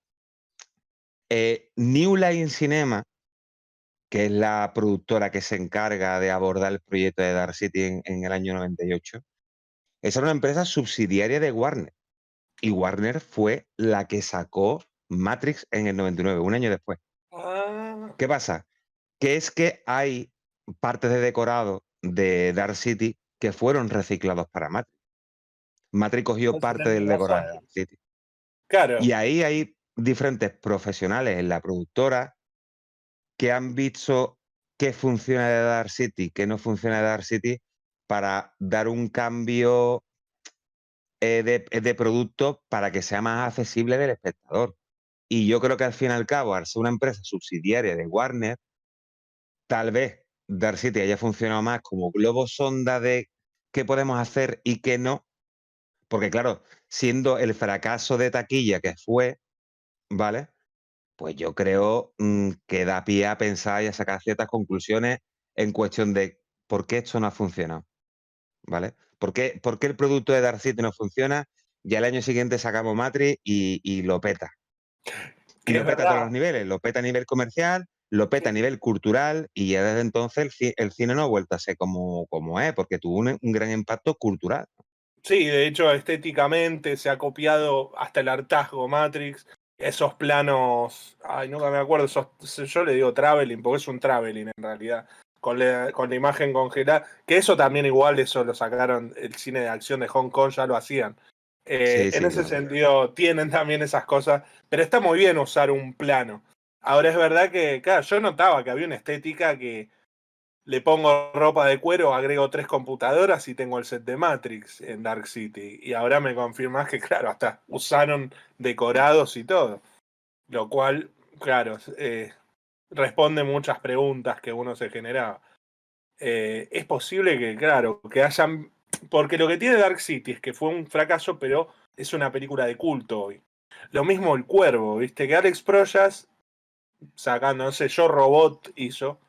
New Line Cinema, que es la productora que se encarga de abordar el proyecto de Dark City en el año 98, esa era una empresa subsidiaria de Warner. Y Warner fue la que sacó Matrix en el 99, un año después. ah, ¿Qué pasa? Que es que hay partes de decorado de Dark City que fueron reciclados para Matrix. Matrix cogió entonces parte tenés del decorado de razón. Dark City. Claro, Y ahí hay diferentes profesionales en la productora que han visto qué funciona de Dark City, qué no funciona de Dark City, para dar un cambio de producto para que sea más accesible del espectador. Y yo creo que al fin y al cabo, al ser una empresa subsidiaria de Warner, tal vez Dark City haya funcionado más como globo sonda de qué podemos hacer y qué no. Porque claro, siendo el fracaso de taquilla que fue, ¿vale? Pues yo creo que da pie a pensar y a sacar ciertas conclusiones en cuestión de por qué esto no ha funcionado, ¿vale? ¿Por qué el producto de Dark City no funciona? Ya el año siguiente sacamos Matrix y lo peta. Y que es lo peta a todos los verdad. niveles, lo peta a nivel comercial, lo peta a nivel cultural y ya desde entonces el cine no ha vuelto a ser como es, porque tuvo un gran impacto cultural. Sí, de hecho, estéticamente se ha copiado hasta el hartazgo Matrix. Esos planos, ay, nunca me acuerdo, yo le digo traveling, porque es un traveling en realidad, con la imagen congelada, que eso también igual, eso lo sacaron, el cine de acción de Hong Kong ya lo hacían. Sí, En sí, ese claro. sentido, tienen también esas cosas, pero está muy bien usar un plano. Ahora es verdad que, claro, yo notaba que había una estética que le pongo ropa de cuero, agrego 3 computadoras y tengo el set de Matrix en Dark City. Y ahora me confirmas que, claro, hasta usaron decorados y todo. Lo cual, claro, responde muchas preguntas que uno se generaba. Es posible que, claro, que hayan... Porque lo que tiene Dark City es que fue un fracaso, pero es una película de culto hoy. Lo mismo El Cuervo, ¿viste? Que Alex Proyas, sacando, no sé, Yo Robot hizo,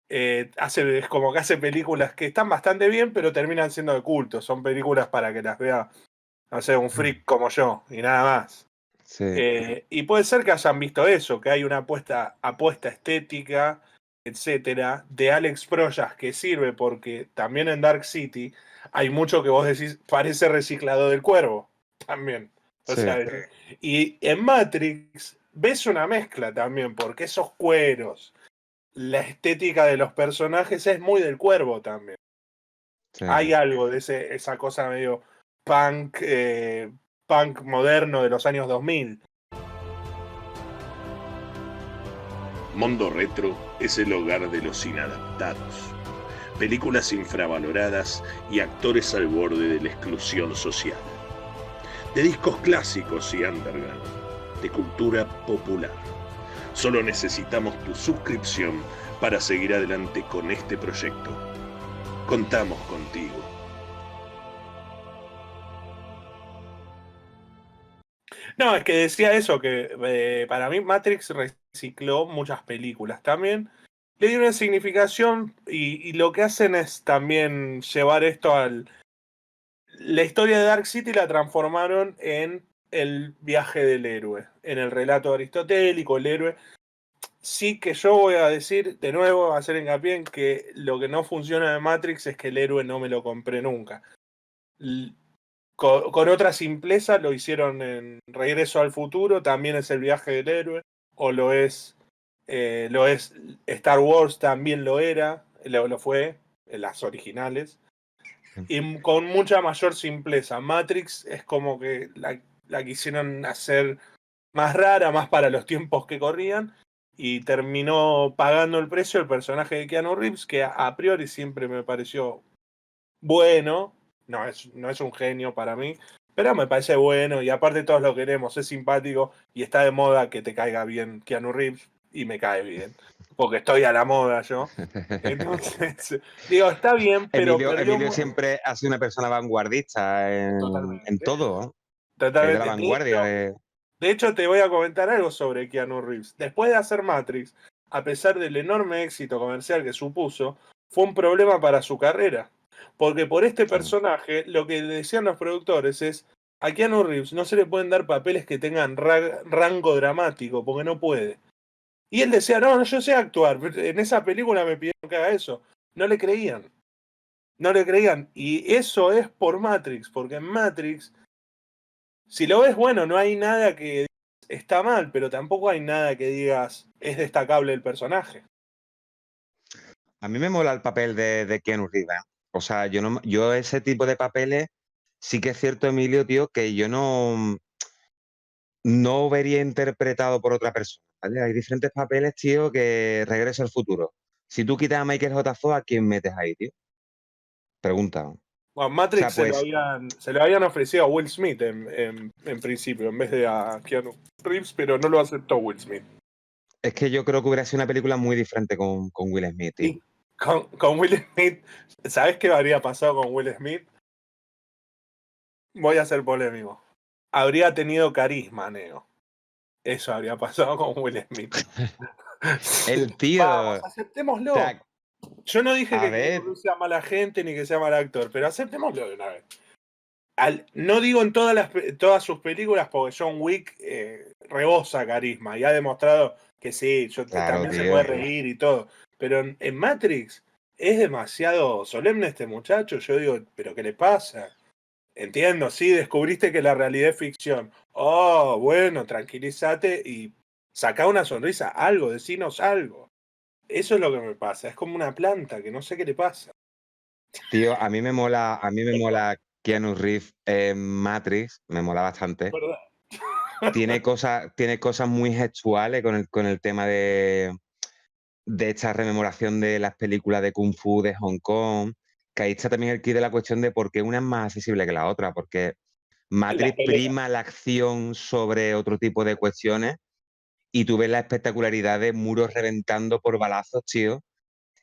es como que hace películas que están bastante bien, pero terminan siendo de culto. Son películas para que las vea, no sé, un freak como yo y nada más. Sí, Y puede ser que hayan visto eso, que hay una apuesta estética, etcétera, de Alex Proyas que sirve porque también en Dark City hay mucho que vos decís parece reciclado del Cuervo, también. O sí, sea, y en Matrix ves una mezcla también, porque esos cueros, la estética de los personajes es muy del Cuervo también. sí. Hay algo de esa cosa medio punk, punk moderno de los años 2000. Mondo Retro es el hogar de los inadaptados, películas infravaloradas y actores al borde de la exclusión social, de discos clásicos y underground, de cultura popular. Solo necesitamos tu suscripción para seguir adelante con este proyecto. Contamos contigo. No, es que decía eso, que para mí Matrix recicló muchas películas también. Le dio una significación y lo que hacen es también llevar esto al... La historia de Dark City la transformaron en el viaje del héroe, en el relato aristotélico, el héroe. Sí que yo voy a decir, de nuevo, a hacer hincapié en que lo que no funciona de Matrix es que el héroe no me lo compré nunca. Con otra simpleza lo hicieron en Regreso al Futuro, también es el viaje del héroe, o lo es Star Wars, también lo era, lo fue, en las originales, y con mucha mayor simpleza. Matrix es como que la quisieron hacer más rara, más para los tiempos que corrían, y terminó pagando el precio el personaje de Keanu Reeves, que a priori siempre me pareció bueno, no es un genio para mí, pero me parece bueno, y aparte todos lo queremos, es simpático, y está de moda que te caiga bien Keanu Reeves, y me cae bien, porque estoy a la moda yo. Entonces, digo, está bien, pero Emilio siempre ha sido una persona vanguardista en todo, ¿no? Es de la totalmente. vanguardia. De hecho, te voy a comentar algo sobre Keanu Reeves. Después de hacer Matrix, a pesar del enorme éxito comercial que supuso, fue un problema para su carrera. Porque por este personaje, lo que le decían los productores es, a Keanu Reeves no se le pueden dar papeles que tengan rango dramático, porque no puede. Y él decía, no, yo sé actuar, en esa película me pidieron que haga eso. No le creían. No le creían. Y eso es por Matrix, porque en Matrix, si lo ves, bueno, no hay nada que está mal, pero tampoco hay nada que digas es destacable el personaje. A mí me mola el papel de Keanu Reeves. O sea, yo ese tipo de papeles, sí que es cierto, Emilio, tío, que yo no vería interpretado por otra persona. ¿Vale? Hay diferentes papeles, tío, que Regreso al Futuro. Si tú quitas a Michael J. Fox, ¿a quién metes ahí, tío? Pregunta. Bueno, O Matrix sea, pues se lo habían ofrecido a Will Smith en principio, en vez de a Keanu Reeves, pero no lo aceptó Will Smith. es que yo creo que hubiera sido una película muy diferente con Will Smith, tío. Y con Will Smith, ¿sabes qué habría pasado con Will Smith? Voy a ser polémico. Habría tenido carisma, Neo. Eso habría pasado con Will Smith. El tío. Vamos, aceptémoslo. O sea, Yo no dije a que ver, Keanu Reeves sea mala gente ni que sea mal actor, pero aceptémoslo de una vez. No digo en todas sus películas, porque John Wick rebosa carisma y ha demostrado que sí, claro, también se tío. puede reír y todo. Pero en Matrix es demasiado solemne este muchacho. Yo digo, ¿pero qué le pasa? Entiendo, sí, descubriste que la realidad es ficción. Oh, bueno, tranquilízate y saca una sonrisa, algo, decinos algo. Eso es lo que me pasa, es como una planta que no sé qué le pasa. Tío, a mí me mola Keanu Reeves en Matrix, me mola bastante. ¿Verdad? Tiene cosas muy gestuales con el tema de esta rememoración de las películas de Kung Fu de Hong Kong, que ahí está también el key de la cuestión de por qué una es más accesible que la otra, porque Matrix prima la acción sobre otro tipo de cuestiones y tú ves la espectacularidad de muros reventando por balazos, tío,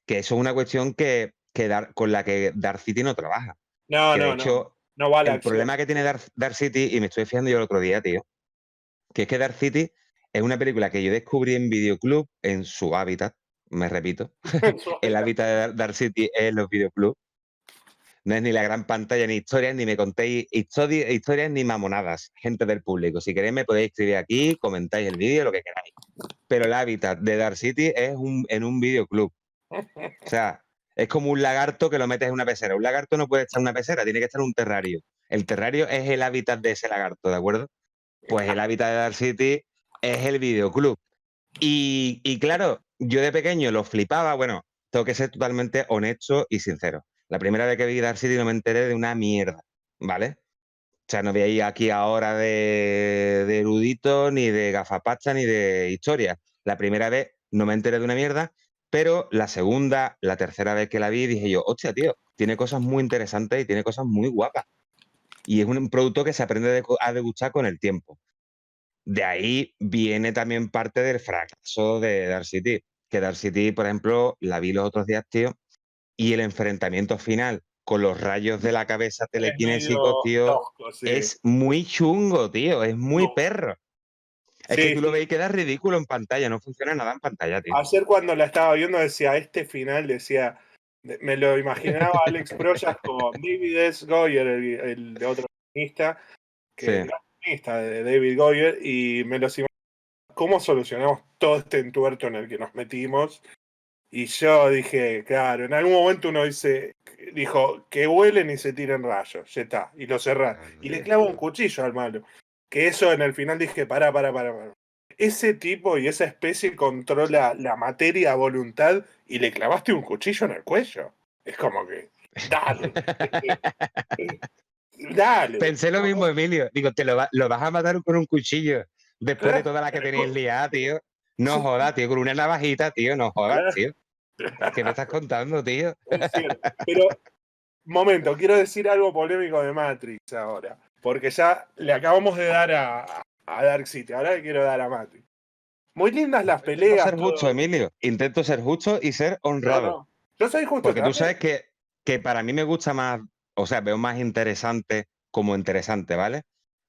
que eso es una cuestión con la que Dark City no trabaja. No, Que de no, hecho, no va a la el acción. problema que tiene Dark City, y me estoy fijando yo el otro día, tío, que es que Dark City es una película que yo descubrí en Videoclub, en su hábitat, me repito. El hábitat de Dark City es los videoclubs. No es ni la gran pantalla, ni historias, ni me contéis historias ni mamonadas, gente del público. Si queréis me podéis escribir aquí, comentáis el vídeo, lo que queráis. Pero el hábitat de Dark City es en un videoclub. O sea, es como un lagarto que lo metes en una pecera. Un lagarto no puede estar en una pecera, tiene que estar en un terrario. El terrario es el hábitat de ese lagarto, ¿de acuerdo? Pues el hábitat de Dark City es el videoclub. Y claro, yo de pequeño lo flipaba. Bueno, tengo que ser totalmente honesto y sincero. La primera vez que vi Dark City no me enteré de una mierda, ¿vale? O sea, no veía aquí ahora de erudito, ni de gafapacha, ni de historia. La primera vez no me enteré de una mierda, pero la segunda, la tercera vez que la vi, dije yo, hostia, tío, tiene cosas muy interesantes y tiene cosas muy guapas. Y es un producto que se aprende a degustar con el tiempo. De ahí viene también parte del fracaso de Dark City. Que Dark City, por ejemplo, la vi los otros días, tío, y el enfrentamiento final con los rayos de la cabeza Es telequinésicos, medio tío, tosco, sí. es muy chungo, tío, es muy perro. Es que Sí, tú lo ves y queda ridículo en pantalla, no funciona nada en pantalla, tío. ayer cuando la estaba viendo decía, este final decía, me lo imaginaba Alex Proyas con David S. Goyer, el de otro guionista, Sí. que el guionista de David Goyer, y me los imaginaba ¿cómo solucionamos todo este entuerto en el que nos metimos? Y yo dije, claro, en algún momento uno dijo, que vuelen y se tiren rayos, ya está, y lo cerrás. Y le clavo un cuchillo al malo. Que eso en el final dije, pará. Ese tipo y esa especie controla la materia a voluntad y le clavaste un cuchillo en el cuello. Es como que, dale. Dale. Pensé lo mismo, Emilio. Digo, lo vas a matar con un cuchillo después de toda la que tenéis liada, tío. No jodas, tío, con una navajita, tío, no jodas, tío. ¿Qué me estás contando, tío? Es cierto. Pero, momento, quiero decir algo polémico de Matrix ahora. Porque ya le acabamos de dar a Dark City, ahora le quiero dar a Matrix. Muy lindas las Intento peleas. ser justo, Emilio. Intento ser justo y ser honrado. No. Yo soy justo Porque tú también. sabes que para mí me gusta más, o sea, veo más interesante como interesante, ¿vale?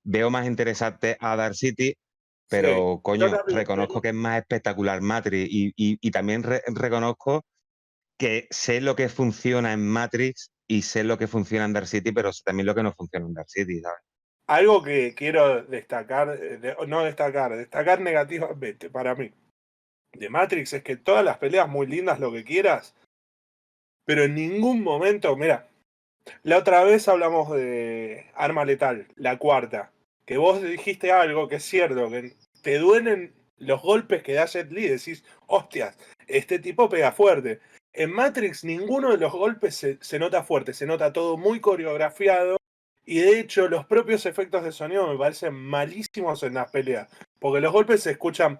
Veo más interesante a Dark City, pero Sí, yo coño, también, reconozco pero que es más espectacular Matrix y también reconozco que sé lo que funciona en Matrix y sé lo que funciona en Dark City, pero sé también lo que no funciona en Dark City, ¿sabes? algo que quiero destacar, destacar negativamente para mí de Matrix es que todas las peleas muy lindas, lo que quieras, pero en ningún momento, mira, la otra vez hablamos de Arma Letal, la cuarta, que vos dijiste algo que es cierto, que te duelen los golpes que da Jet Li, decís, hostias, este tipo pega fuerte. En Matrix ninguno de los golpes se nota fuerte, se nota todo muy coreografiado y de hecho los propios efectos de sonido me parecen malísimos en las peleas, porque los golpes se escuchan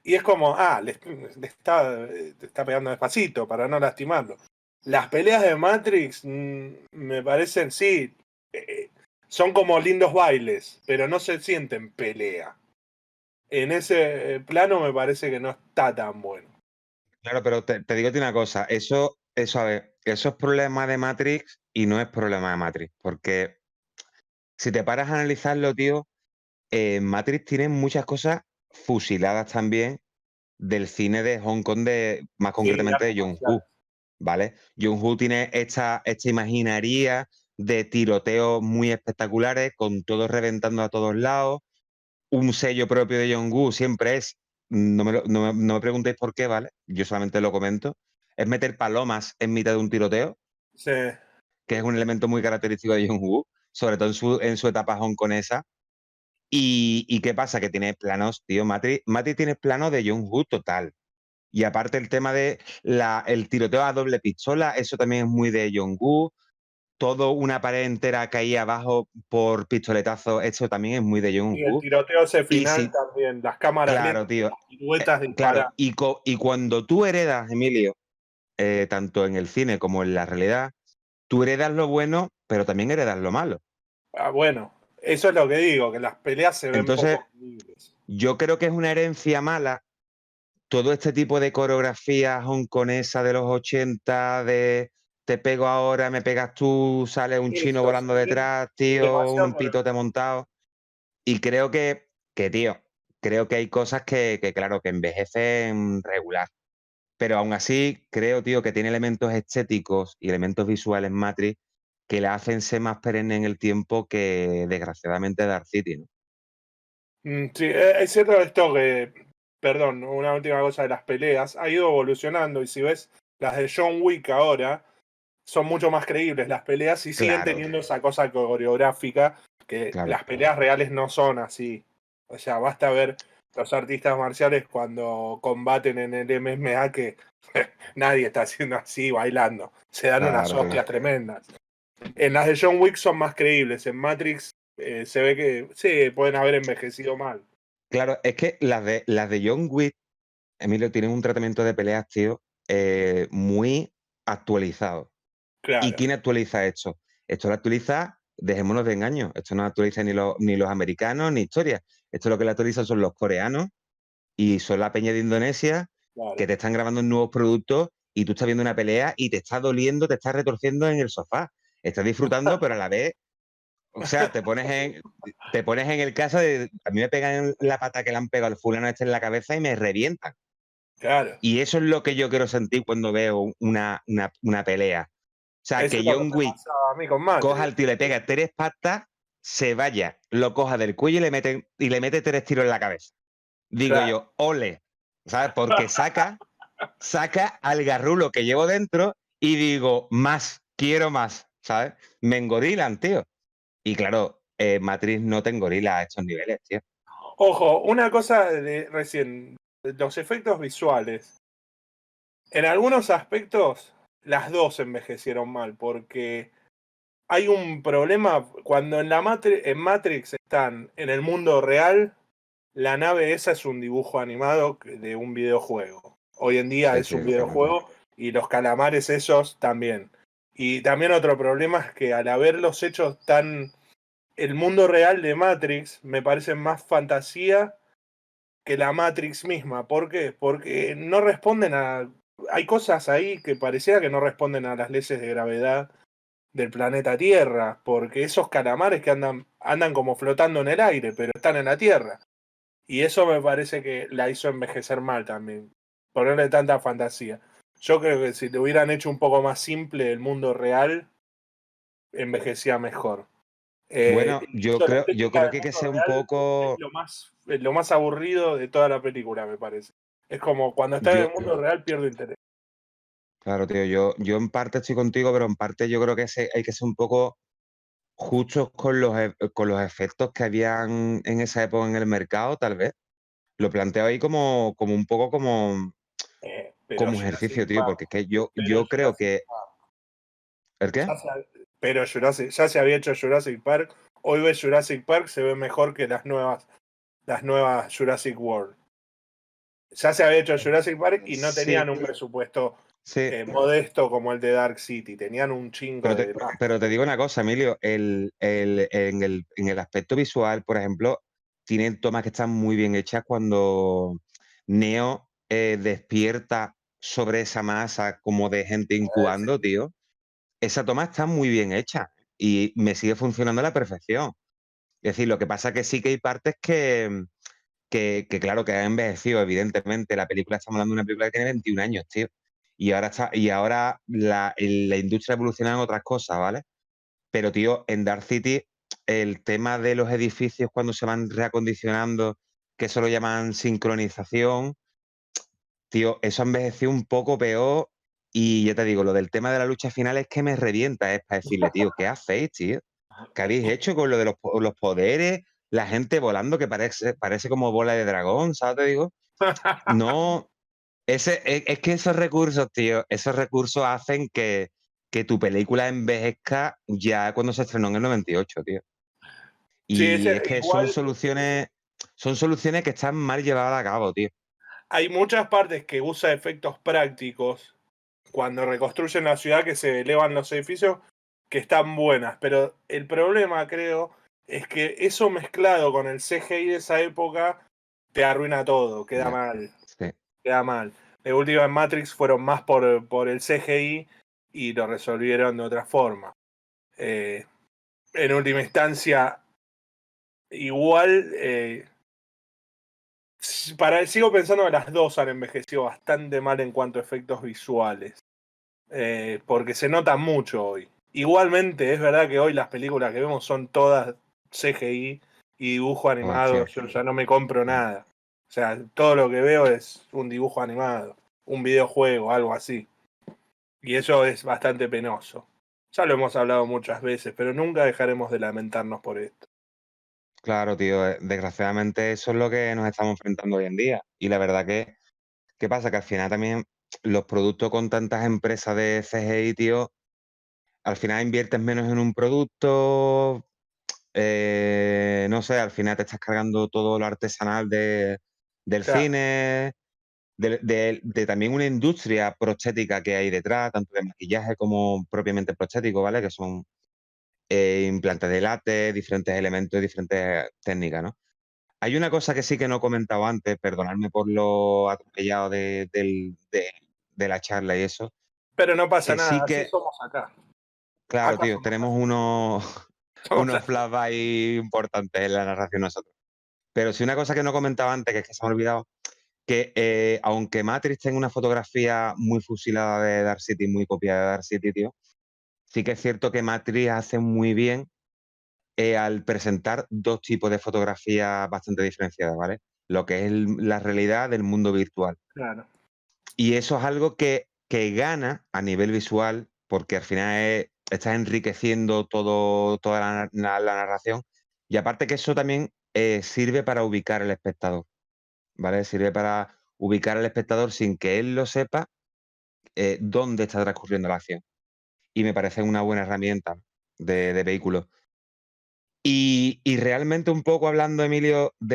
y es como, le está pegando despacito para no lastimarlo. Las peleas de Matrix me parecen, sí, son como lindos bailes, pero no se sienten pelea. En ese plano me parece que no está tan bueno. Claro, pero te digo una cosa, a ver, eso es problema de Matrix y no es problema de Matrix, porque si te paras a analizarlo, tío, Matrix tiene muchas cosas fusiladas también del cine de Hong Kong, más Sí, de concretamente de artes Jung-Ho, marciales. ¿vale? Jung-Ho tiene esta imaginaría de tiroteos muy espectaculares, con todo reventando a todos lados. Un sello propio de Jung-Ho siempre es, no me preguntéis por qué, ¿vale? Yo solamente lo comento, es meter palomas en mitad de un tiroteo, Sí. que es un elemento muy característico de Jung-Ho, sobre todo en su etapa hongkonesa. ¿Y qué pasa? Que tiene planos, tío, Matrix tiene planos de Jung-Ho total. Y aparte el tema de el tiroteo a doble pistola, eso también es muy de Jong-Woo. Todo una pared entera caía abajo por pistoletazo, eso también es muy de Y el Jong-Woo. tiroteo ese Y final si, también, las cámaras claro, lentas, tío, las piruetas claro, disparadas. y cuando tú heredas, Emilio, tanto en el cine como en la realidad, tú heredas lo bueno, pero también heredas lo malo. Bueno, eso es lo que digo, que las peleas se ven Entonces, poco creíbles. yo creo que es una herencia mala todo este tipo de coreografía hongkonesa de los 80, de te pego ahora, me pegas tú, sale un chino Eso, volando detrás, tío, demasiado un pitote montado. Y creo tío, creo que hay cosas claro, que envejecen regular. Pero aún así, creo, tío, que tiene elementos estéticos y elementos visuales Matrix que la hacen ser más perenne en el tiempo que, desgraciadamente, Dark City, ¿no? Sí, es cierto esto que, perdón, una última cosa de las peleas, ha ido evolucionando y si ves las de John Wick ahora, son mucho más creíbles las peleas y siguen Claro, teniendo esa cosa coreográfica que claro. las peleas reales no son así. O sea, basta ver los artistas marciales cuando combaten en el MMA que nadie está haciendo así bailando, se dan unas Claro, tío. hostias tremendas. En las de John Wick son más creíbles, en Matrix se ve que sí, pueden haber envejecido mal. Claro, es que las de John Wick, Emilio, tienen un tratamiento de peleas, tío, muy actualizado. ¿Y Claro. quién actualiza esto? Esto lo actualiza, dejémonos de engaño, esto no lo actualiza ni los americanos ni historia. Esto lo que lo actualiza son los coreanos y son la peña de Indonesia que Claro. te están grabando nuevos productos y tú estás viendo una pelea y te está doliendo, te estás retorciendo en el sofá. Estás disfrutando, pero a la vez, o sea, te pones en el caso de, a mí me pegan la pata que le han pegado al fulano este en la cabeza y me revientan. Claro. Y eso es lo que yo quiero sentir cuando veo una pelea. O sea, Eso que es lo que John me Wick pasaba a mí con coja Matrix. al tío, le pega 3 patas, se vaya, lo coja del cuello y le mete 3 tiros en la cabeza. digo Claro. yo, ole, ¿sabes? Porque saca al garrulo que llevo dentro y digo, más, quiero más, ¿sabes? Me engorilan, tío. Y claro, Matrix no te engorila a estos niveles, tío. Ojo, una cosa de recién, los efectos visuales. En algunos aspectos, las dos envejecieron mal, porque hay un problema cuando en en Matrix están en el mundo real, la nave esa es un dibujo animado de un videojuego. Hoy en día Sí, es sí, un totalmente. videojuego y los calamares esos también. Y también otro problema es que al haberlos hecho tan... El mundo real de Matrix me parece más fantasía que la Matrix misma. ¿Por qué? Porque no responden a... Hay cosas ahí que pareciera que no responden a las leyes de gravedad del planeta Tierra, porque esos calamares que andan como flotando en el aire, pero están en la Tierra. Y eso me parece que la hizo envejecer mal también, ponerle tanta fantasía. Yo creo que si le hubieran hecho un poco más simple el mundo real, envejecía mejor. Bueno, yo Incluso la creo, yo estética creo del que hay que mundo ser un real es poco. lo más aburrido de toda la película, me parece. Es como cuando está en el Yo, mundo real pierdo interés. claro, tío, yo en parte estoy contigo, pero en parte yo creo que hay que ser un poco justos con los efectos que habían en esa época en el mercado, tal vez. Lo planteo ahí como un poco Pero como ejercicio, Jurassic tío, Park, porque es que pero yo creo Jurassic que. Park. ¿El qué? Ya se había hecho Jurassic Park. Hoy ves Jurassic Park, se ve mejor que las nuevas Jurassic World. Ya se había hecho Jurassic Park y no Sí, tenían un presupuesto sí. modesto como el de Dark City. Tenían un chingo Pero de te, más. pero te digo una cosa, Emilio, en el aspecto visual, por ejemplo, tienen tomas que están muy bien hechas cuando Neo despierta sobre esa masa como de gente incubando, tío. Esa toma está muy bien hecha y me sigue funcionando a la perfección. Es decir, lo que pasa que sí que hay partes que claro, que ha envejecido, evidentemente. La película, estamos hablando de una película que tiene 21 años, tío. Y ahora la industria evoluciona en otras cosas, ¿vale? Pero, tío, en Dark City, el tema de los edificios cuando se van reacondicionando, que eso lo llaman sincronización, tío, eso ha envejecido un poco peor. Y ya te digo, lo del tema de la lucha final es que me revienta, es para decirle, tío, ¿qué hacéis, tío? ¿Qué habéis hecho con lo de los poderes? La gente volando que parece como bola de dragón, ¿sabes? Te digo. No, es que esos recursos, tío, esos recursos hacen que tu película envejezca ya cuando se estrenó en el 98, tío. Sí, Y es que igual son soluciones que están mal llevadas a cabo, tío. hay muchas partes que usa efectos prácticos cuando reconstruyen la ciudad, que se elevan los edificios, que están buenas. Pero el problema, creo, es que eso mezclado con el CGI de esa época te arruina todo, queda Ya, mal. sí. Queda mal. De última en Matrix fueron más por el CGI y lo resolvieron de otra forma. Eh, en última instancia, igual, sigo pensando que las dos han envejecido bastante mal en cuanto a efectos visuales, porque se nota mucho hoy. Igualmente, es verdad que hoy las películas que vemos son todas CGI y dibujo Todas, animado, tío. yo ya no me compro Mm. nada. O sea, todo lo que veo es un dibujo animado, un videojuego, algo así. Y eso es bastante penoso. Ya lo hemos hablado muchas veces, pero nunca dejaremos de lamentarnos por esto. Claro, tío, desgraciadamente eso es lo que nos estamos enfrentando hoy en día. Y la verdad que, ¿qué pasa? Que al final también los productos con tantas empresas de CGI, tío, al final inviertes menos en un producto, no sé, al final te estás cargando todo lo artesanal del Claro, cine, de también una industria prostética que hay detrás, tanto de maquillaje como propiamente prostético, ¿vale? Que son implantes de látex, diferentes elementos, diferentes técnicas, ¿no? Hay una cosa que sí que no he comentado antes, perdonadme por lo atropellado de la charla y eso, pero no pasa que nada, sí así que, somos acá. claro, Acá tío, somos tenemos así. Somos unos así. flashbacks ahí importantes en la narración nosotros. Pero sí una cosa que no comentaba antes, que es que se me ha olvidado, que aunque Matrix tenga una fotografía muy fusilada de Dark City, muy copiada de Dark City, tío, sí que es cierto que Matrix hace muy bien al presentar dos tipos de fotografía bastante diferenciadas, ¿vale? lo que es la realidad del mundo virtual. Claro. Y eso es algo que gana a nivel visual, porque al final estás enriqueciendo toda la narración. Y aparte que eso también sirve para ubicar al espectador, ¿vale? Sirve para ubicar al espectador sin que él lo sepa dónde está transcurriendo la acción. Y me parece una buena herramienta de vehículo. Y realmente un poco hablando, Emilio, No,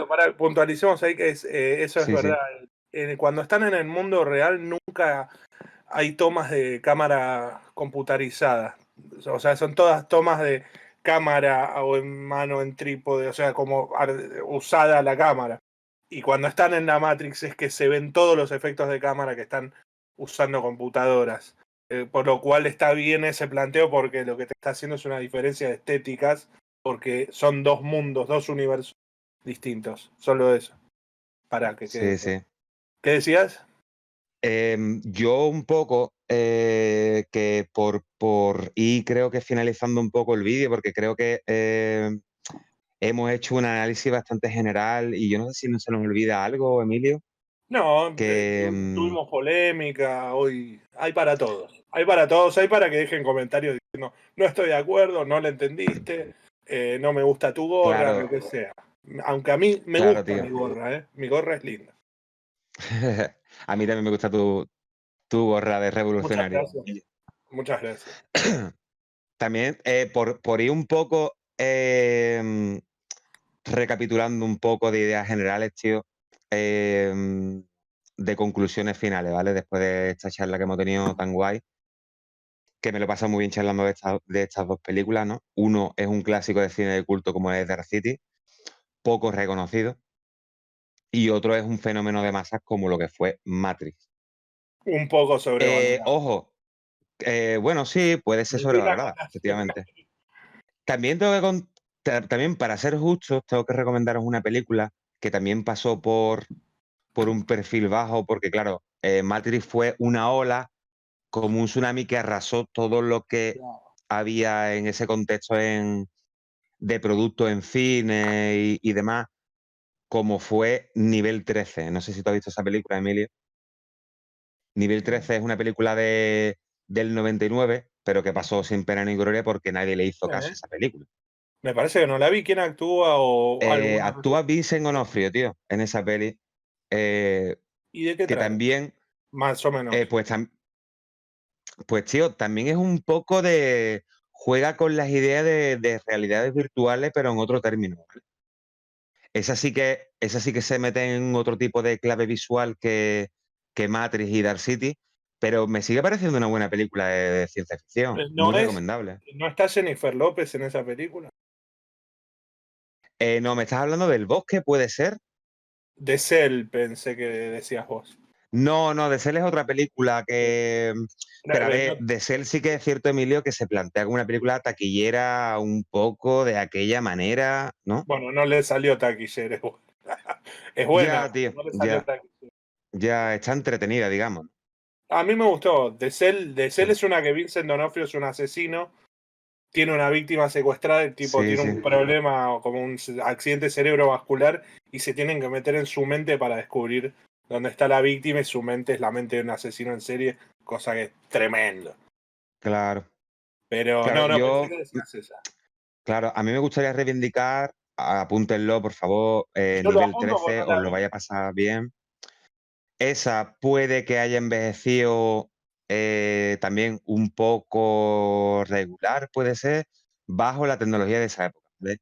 pero puntualicemos ahí que eso es sí, sí, verdad. Cuando están en el mundo real nunca hay tomas de cámara computarizada. O sea, son todas tomas de cámara o en mano, en trípode, o sea, como usada la cámara. Y cuando están en la Matrix es que se ven todos los efectos de cámara que están usando computadoras. Por lo cual está bien ese planteo porque lo que te está haciendo es una diferencia de estéticas porque son dos mundos, dos universos distintos. Solo eso. Para que quede sí, claro. sí. ¿Qué decías? Yo un poco, que por ir creo que finalizando un poco el vídeo, porque creo que hemos hecho un análisis bastante general y yo no sé si no se nos olvida algo, Emilio, No, que tuvimos polémica, hoy hay para todos. Hay para todos, hay para que dejen comentarios diciendo, no estoy de acuerdo, no lo entendiste, no me gusta tu gorra, lo claro, que sea. Aunque a mí me claro, gusta mi tío. gorra, ¿eh? Mi gorra es linda. A mí también me gusta tu gorra de Muchas revolucionario, gracias. Emilio. Muchas gracias. También, por ir un poco, recapitulando un poco de ideas generales, tío, de conclusiones finales, ¿vale? Después de esta charla que hemos tenido tan guay, que me lo he pasado muy bien charlando de estas dos películas, ¿no? Uno es un clásico de cine de culto como es Dark City, poco reconocido, y otro es un fenómeno de masas como lo que fue Matrix. Un poco sobrevalorado. Ojo, bueno, sí, puede ser Metí la sobrevalorada, acotación. efectivamente. También tengo que también para ser justos, tengo que recomendaros una película que también pasó por un perfil bajo, porque claro, Matrix fue una ola como un tsunami que arrasó todo lo que había en ese contexto de productos en cine y demás, como fue Nivel 13. No sé si tú has visto esa película, Emilio. Nivel 13 es una película del 99, pero que pasó sin pena ni gloria porque nadie le hizo caso a esa película. Me parece que no la vi. ¿Quién actúa o alguna? Actúa Vincent Onofrio, tío, en esa peli. ¿Y de qué Que trata? también, Más o menos. pues tío, también es un poco juega con las ideas de realidades virtuales, pero en otro término, ¿vale? Esa sí que se mete en otro tipo de clave visual que Matrix y Dark City, pero me sigue pareciendo una buena película de ciencia ficción, ¿No muy es? recomendable. ¿No está Jennifer López en esa película? No, ¿me estás hablando del bosque, puede ser? De Cell pensé que decías vos. No, no, The Cell es otra película que. Pero a ver, No, The Cell sí que es cierto, Emilio, que se plantea como una película taquillera un poco de aquella manera, ¿no? bueno, no le salió taquillera. Es buena, Ya, tío, no le salió ya, taquillera. ya está entretenida, digamos. A mí me gustó. De Cell Sí, es una que Vincent D'Onofrio es un asesino, tiene una víctima secuestrada, el tipo sí, tiene sí, un problema como un accidente cerebrovascular y se tienen que meter en su mente para descubrir dónde está la víctima y su mente es la mente de un asesino en serie, cosa que es tremendo. claro. Pero Claro, no, pensé que decías esa. claro, a mí me gustaría reivindicar, apúntenlo, por favor, Yo lo nivel apunto porque 13, no os la lo vi. vaya a pasar bien. Esa puede que haya envejecido también un poco regular, puede ser, bajo la tecnología de esa época, ¿vale?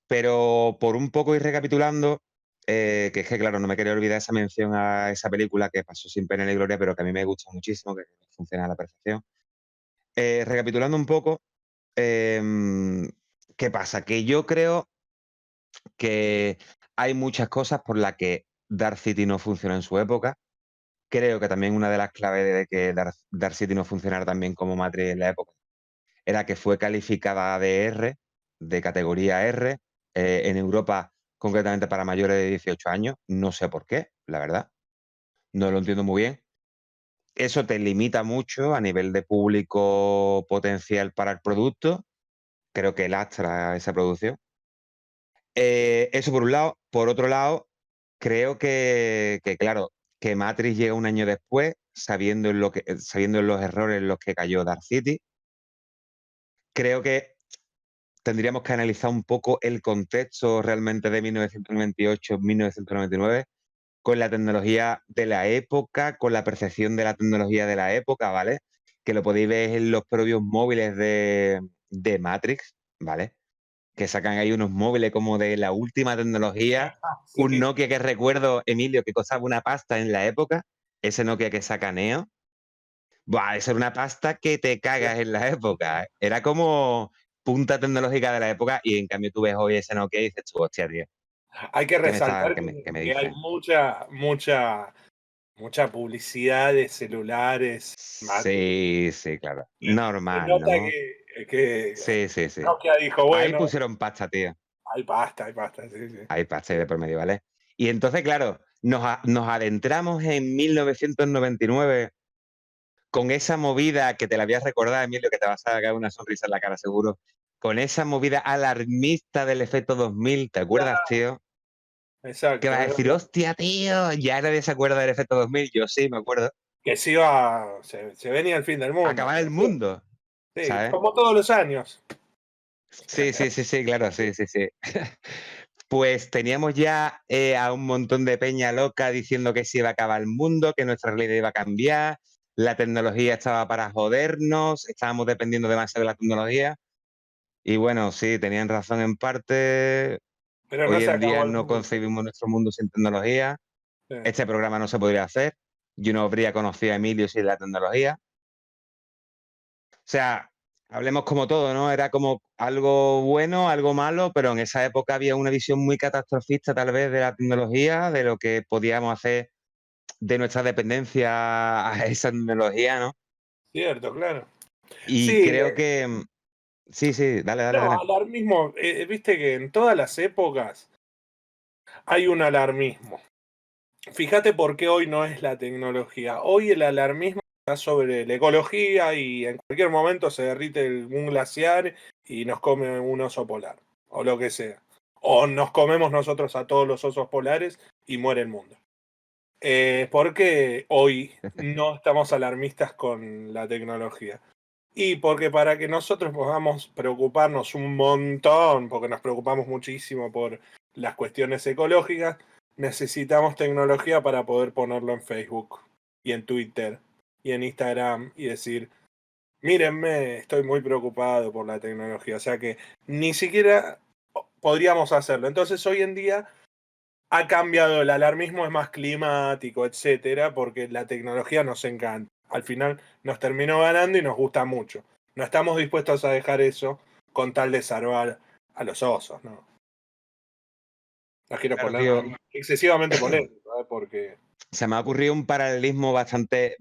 Pero por un poco ir recapitulando, que es que, claro, no me quería olvidar esa mención a esa película que pasó sin pena ni gloria, pero que a mí me gusta muchísimo, que funciona a la perfección. Recapitulando un poco, ¿qué pasa? Que yo creo que hay muchas cosas por las que Dark City no funcionó en su época. Creo que también una de las claves de que Dark City no funcionara tan bien como Matrix en la época era que fue calificada de R, de categoría R, en Europa concretamente para mayores de 18 años. No sé por qué, la verdad. No lo entiendo muy bien. Eso te limita mucho a nivel de público potencial para el producto. Creo que lastra esa producción. Eso por un lado. Por otro lado, creo claro, que Matrix llega un año después, sabiendo los errores en los que cayó Dark City. Creo que tendríamos que analizar un poco el contexto realmente de 1998-1999, con la tecnología de la época, con la percepción de la tecnología de la época, ¿vale? Que lo podéis ver en los propios móviles de Matrix, ¿vale? Que sacan ahí unos móviles como de la última tecnología. Sí. Un Nokia que recuerdo, Emilio, que costaba una pasta en la época, ese Nokia que saca Neo. Buah, esa era una pasta que te cagas en la época. Era como punta tecnológica de la época y en cambio tú ves hoy ese Nokia y dices tú, hostia, tío, Hay que resaltar qué me que hay dices? mucha publicidad de celulares. Sí, sí, claro. Se Normal, nota ¿no? que Sí, sí, sí. Nokia dijo, Ahí bueno, pusieron pasta, tío. hay pasta, sí, sí. Hay pasta ahí de por medio, ¿vale? Y entonces, claro, nos adentramos en 1999 con esa movida que te la voy a recordar, Emilio, que te vas a sacar una sonrisa en la cara seguro, con esa movida alarmista del efecto 2000, ¿te acuerdas, tío? Que Exacto, vas a es decir, verdad. hostia, tío, ya nadie se acuerda del efecto 2000. Yo sí, me acuerdo. Que se venía el fin del mundo. Acabar el mundo, Sí, ¿sabes? como todos los años. Sí, sí, sí, sí, claro, sí, sí, sí. Pues teníamos ya a un montón de peña loca diciendo que se iba a acabar el mundo, que nuestra realidad iba a cambiar, la tecnología estaba para jodernos, estábamos dependiendo demasiado de la tecnología. Y bueno, sí, tenían razón en parte. Pero no Hoy se en día acabó el no mundo. concebimos nuestro mundo sin tecnología. Sí. Este programa no se podría hacer. Yo no habría conocido a Emilio sin la tecnología. O sea, hablemos como todo, ¿no? Era como algo bueno, algo malo, pero en esa época había una visión muy catastrofista tal vez de la tecnología, de lo que podíamos hacer de nuestra dependencia a esa tecnología, ¿no? Cierto, claro. Y Sí, creo que... Sí, sí, dale, dale, no, dale. alarmismo. Viste que en todas las épocas hay un alarmismo. Fíjate por qué hoy no es la tecnología. Hoy el alarmismo está sobre la ecología y en cualquier momento se derrite un glaciar y nos come un oso polar, o lo que sea. O nos comemos nosotros a todos los osos polares y muere el mundo. Porque hoy no estamos alarmistas con la tecnología. Y porque para que nosotros podamos preocuparnos un montón, porque nos preocupamos muchísimo por las cuestiones ecológicas, necesitamos tecnología para poder ponerlo en Facebook y en Twitter y en Instagram y decir, mírenme, estoy muy preocupado por la tecnología. O sea que ni siquiera podríamos hacerlo. Entonces hoy en día ha cambiado, el alarmismo es más climático, etcétera, porque la tecnología nos encanta. Al final nos terminó ganando y nos gusta mucho. No estamos dispuestos a dejar eso con tal de salvar a los osos, ¿no? No quiero Claro, ponerme tío, excesivamente polémico, ¿eh? Porque se me ha ocurrido un paralelismo bastante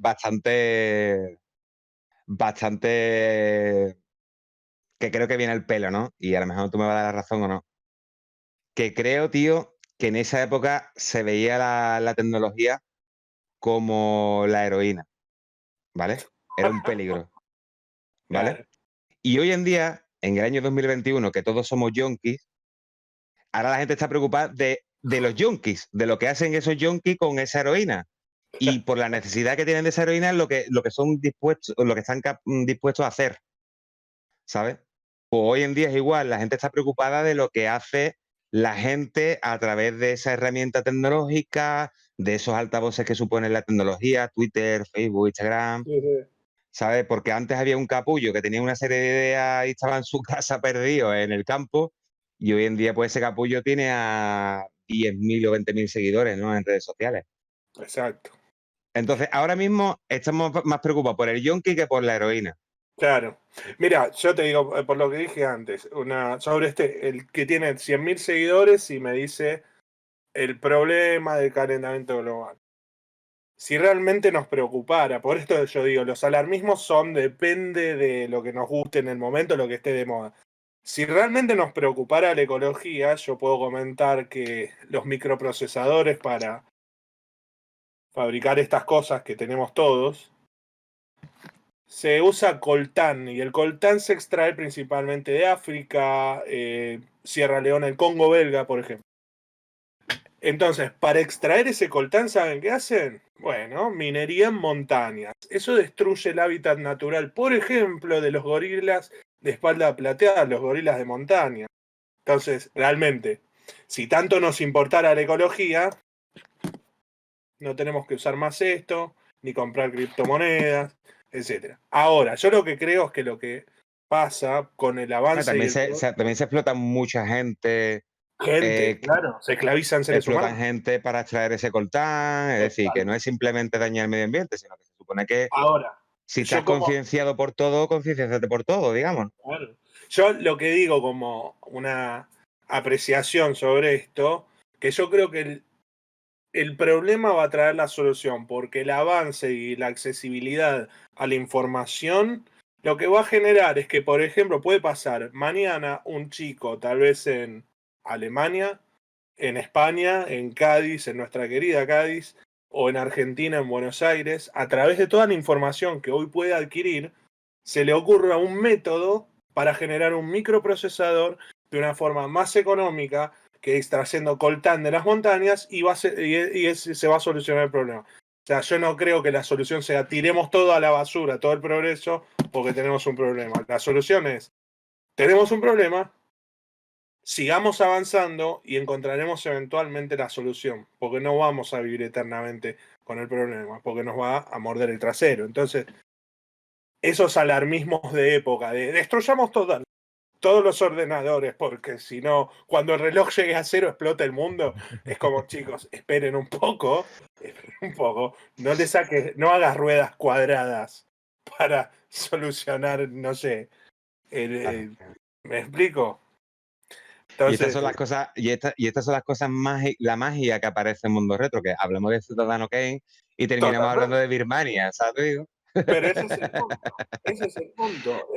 que creo que viene el pelo, ¿no? Y a lo mejor tú me vas a dar la razón o no. Que creo, tío, que en esa época se veía la tecnología como la heroína, ¿vale? Era un peligro, ¿vale? claro, Y hoy en día, en el año 2021, que todos somos yonkis, ahora la gente está preocupada de los yonkis, de lo que hacen esos yonkis con esa heroína. Y por la necesidad que tienen de esa heroína, lo que son dispuestos, lo que están dispuestos a hacer, ¿sabes? Pues hoy en día es igual, la gente está preocupada de lo que hace la gente a través de esa herramienta tecnológica, de esos altavoces que supone la tecnología, Twitter, Facebook, Instagram, sí, sí. ¿sabes? Porque antes había un capullo que tenía una serie de ideas y estaba en su casa perdido en el campo, y hoy en día pues ese capullo tiene a 10.000 o 20.000 seguidores, ¿no? En redes sociales. Exacto. Entonces, ahora mismo estamos más preocupados por el yonki que por la heroína. Claro. Mira, yo te digo, por lo que dije antes, sobre el que tiene 100.000 seguidores y me dice el problema del calentamiento global. Si realmente nos preocupara, por esto yo digo, los alarmismos depende de lo que nos guste en el momento, lo que esté de moda. Si realmente nos preocupara la ecología, yo puedo comentar que los microprocesadores para fabricar estas cosas que tenemos todos, se usa coltán, y el coltán se extrae principalmente de África, Sierra Leona, el Congo belga, por ejemplo. Entonces, para extraer ese coltán, ¿saben qué hacen? Bueno, minería en montañas. Eso destruye el hábitat natural, por ejemplo, de los gorilas de espalda plateada, los gorilas de montaña. Entonces, realmente, si tanto nos importara la ecología, no tenemos que usar más esto, ni comprar criptomonedas, etc. Ahora, yo lo que creo es que lo que pasa con el avance y También se explota mucha gente. gente, claro, se esclavizan seres Explotan humanos. gente para extraer ese coltán, es decir, que no es simplemente dañar el medio ambiente, sino que se supone que Ahora, si yo estás concienciado por todo, concienciate por todo, digamos. Claro. Yo lo que digo como una apreciación sobre esto, que yo creo que el problema va a traer la solución, porque el avance y la accesibilidad a la información, lo que va a generar es que, por ejemplo, puede pasar mañana un chico, tal vez en Alemania, en España, en Cádiz, en nuestra querida Cádiz, o en Argentina, en Buenos Aires, a través de toda la información que hoy puede adquirir, se le ocurra un método para generar un microprocesador de una forma más económica que extrayendo coltán de las montañas y se va a solucionar el problema. O sea, yo no creo que la solución sea tiremos todo a la basura, todo el progreso, porque tenemos un problema. La solución es, tenemos un problema, sigamos avanzando y encontraremos eventualmente la solución, porque no vamos a vivir eternamente con el problema, porque nos va a morder el trasero. Entonces, esos alarmismos de época, de destruyamos todos los ordenadores, porque si no, cuando el reloj llegue a cero explota el mundo, es como, chicos, esperen un poco, no le saques, no hagas ruedas cuadradas para solucionar, no sé, ¿me explico? Y estas Entonces, son las cosas, y estas son las cosas la magia que aparece en Mundo Retro, que hablamos de Ciudadano Kane y terminamos hablando de Birmania, ¿sabes? pero ese es el punto, ese es el punto.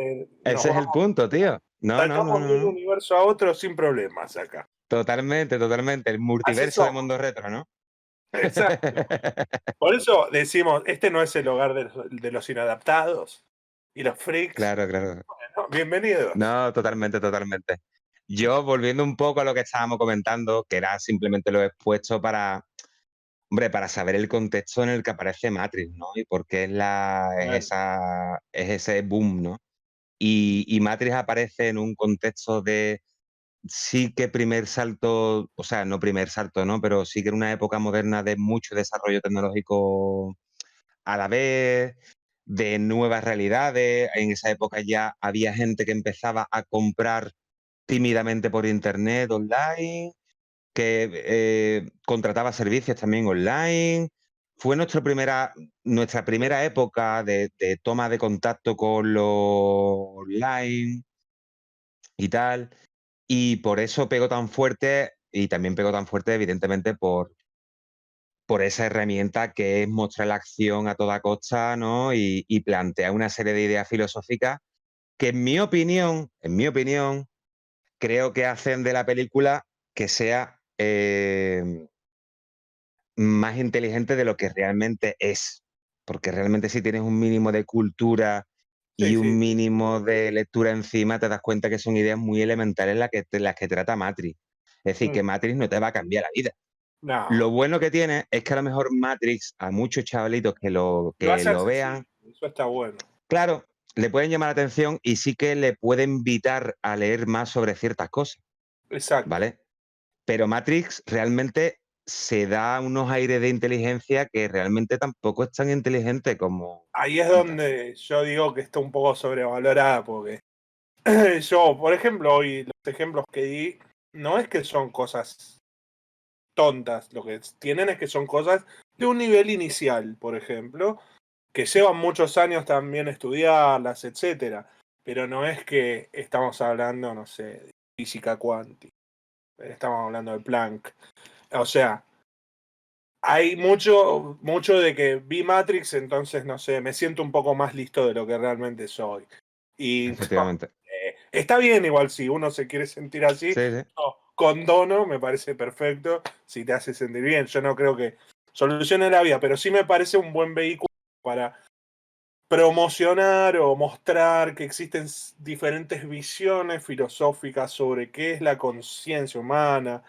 Ese es el punto, tío. Saltamos de un No. universo a otro sin problemas acá. Totalmente. El Así multiverso de somos. Mundo Retro, ¿no? Exacto. Por eso decimos, este no es el hogar de los inadaptados y los freaks. Claro. Bueno, bienvenidos. No, totalmente. Yo, volviendo un poco a lo que estábamos comentando, que era simplemente lo expuesto para, hombre, para saber el contexto en el que aparece Matrix, ¿no? Y por qué es ese boom, ¿no? Y Matrix aparece en un contexto de sí que primer salto, o sea, no primer salto, ¿no? Pero sí que en una época moderna de mucho desarrollo tecnológico a la vez, de nuevas realidades. En esa época ya había gente que empezaba a comprar tímidamente por internet, online, que contrataba servicios también online. Fue nuestra primera época de toma de contacto con lo online y tal. Y por eso pegó tan fuerte, y también pegó tan fuerte, evidentemente, por esa herramienta que es mostrar la acción a toda costa, ¿no? Y plantea una serie de ideas filosóficas que, en mi opinión, creo que hacen de la película que sea más inteligente de lo que realmente es. Porque realmente si tienes un mínimo de cultura y Sí, un sí. mínimo de lectura encima, te das cuenta que son ideas muy elementales las que trata Matrix. Es decir, que Matrix no te va a cambiar la vida. Lo No, bueno que tiene es que a lo mejor Matrix, a muchos chavalitos lo que hace lo accesible. vean, Eso está bueno. claro, le pueden llamar la atención y sí que le puede invitar a leer más sobre ciertas cosas, Exacto. ¿vale? Pero Matrix realmente se da unos aires de inteligencia que realmente tampoco es tan inteligente como Ahí es pinta. donde yo digo que está un poco sobrevalorada, porque yo, por ejemplo, hoy los ejemplos que di, no es que son cosas tontas, lo que tienen es que son cosas de un nivel inicial, por ejemplo, que llevan muchos años también estudiarlas, etcétera. Pero no es que estamos hablando, no sé, de física cuántica, estamos hablando de Planck. O sea, hay mucho de que vi Matrix, entonces, no sé, me siento un poco más listo de lo que realmente soy. Y no, Efectivamente. está bien igual si uno se quiere sentir así, Sí, sí. no, condono, me parece perfecto, si te hace sentir bien. Yo no creo que solucione la vida, pero sí me parece un buen vehículo para promocionar o mostrar que existen diferentes visiones filosóficas sobre qué es la conciencia humana,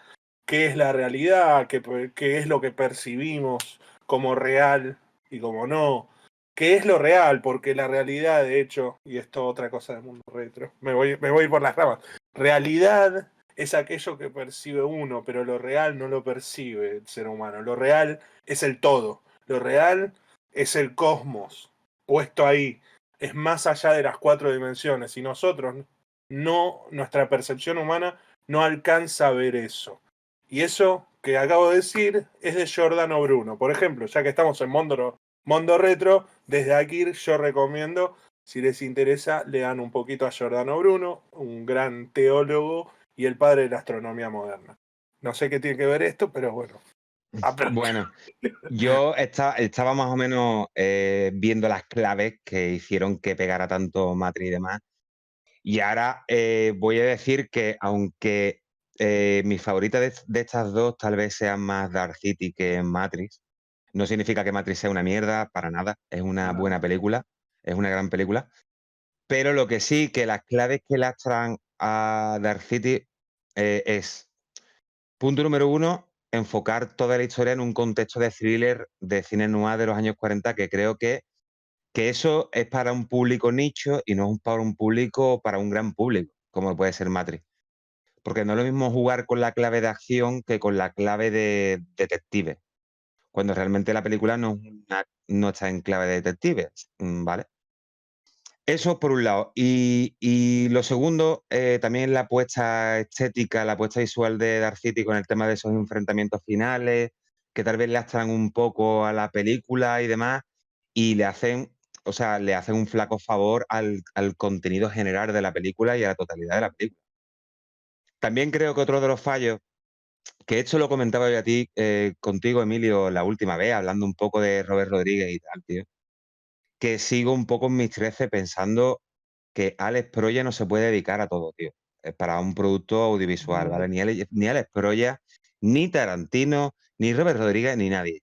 qué es la realidad, qué es lo que percibimos como real y como no. ¿Qué es lo real? Porque la realidad, de hecho, y esto es otra cosa del mundo retro, me voy a ir por las ramas. Realidad es aquello que percibe uno, pero lo real no lo percibe el ser humano. Lo real es el todo. Lo real es el cosmos puesto ahí. Es más allá de las 4 dimensiones. Y nosotros, nuestra percepción humana no alcanza a ver eso. Y eso que acabo de decir es de Giordano Bruno. Por ejemplo, ya que estamos en Mundo Retro, desde aquí yo recomiendo, si les interesa, lean un poquito a Giordano Bruno, un gran teólogo y el padre de la astronomía moderna. No sé qué tiene que ver esto, pero bueno. Bueno, yo estaba más o menos viendo las claves que hicieron que pegara tanto Matrix y demás. Y ahora voy a decir que aunque mi favorita de estas dos tal vez sean más Dark City que Matrix, no significa que Matrix sea una mierda, para nada. Es una buena película, es una gran película. Pero lo que sí, que las claves que lastran a Dark City es, punto número uno, enfocar toda la historia en un contexto de thriller de cine noir de los años 40, que creo que eso es para un público nicho y no es para un público, para un gran público, como puede ser Matrix. Porque no es lo mismo jugar con la clave de acción que con la clave de detective, cuando realmente la película no está en clave de detectives, ¿vale? Eso por un lado. Y lo segundo, también la apuesta estética, la apuesta visual de Dark City con el tema de esos enfrentamientos finales, que tal vez lastran un poco a la película y demás, y o sea, le hacen un flaco favor al contenido general de la película y a la totalidad de la película. También creo que otro de los fallos, que esto lo comentaba yo a ti, contigo, Emilio, la última vez, hablando un poco de Robert Rodríguez y tal, tío, que sigo un poco en mis 13 pensando que Alex Proya no se puede dedicar a todo, tío. Es para un producto audiovisual, ¿vale? Ni Alex Proya, ni Tarantino, ni Robert Rodríguez, ni nadie.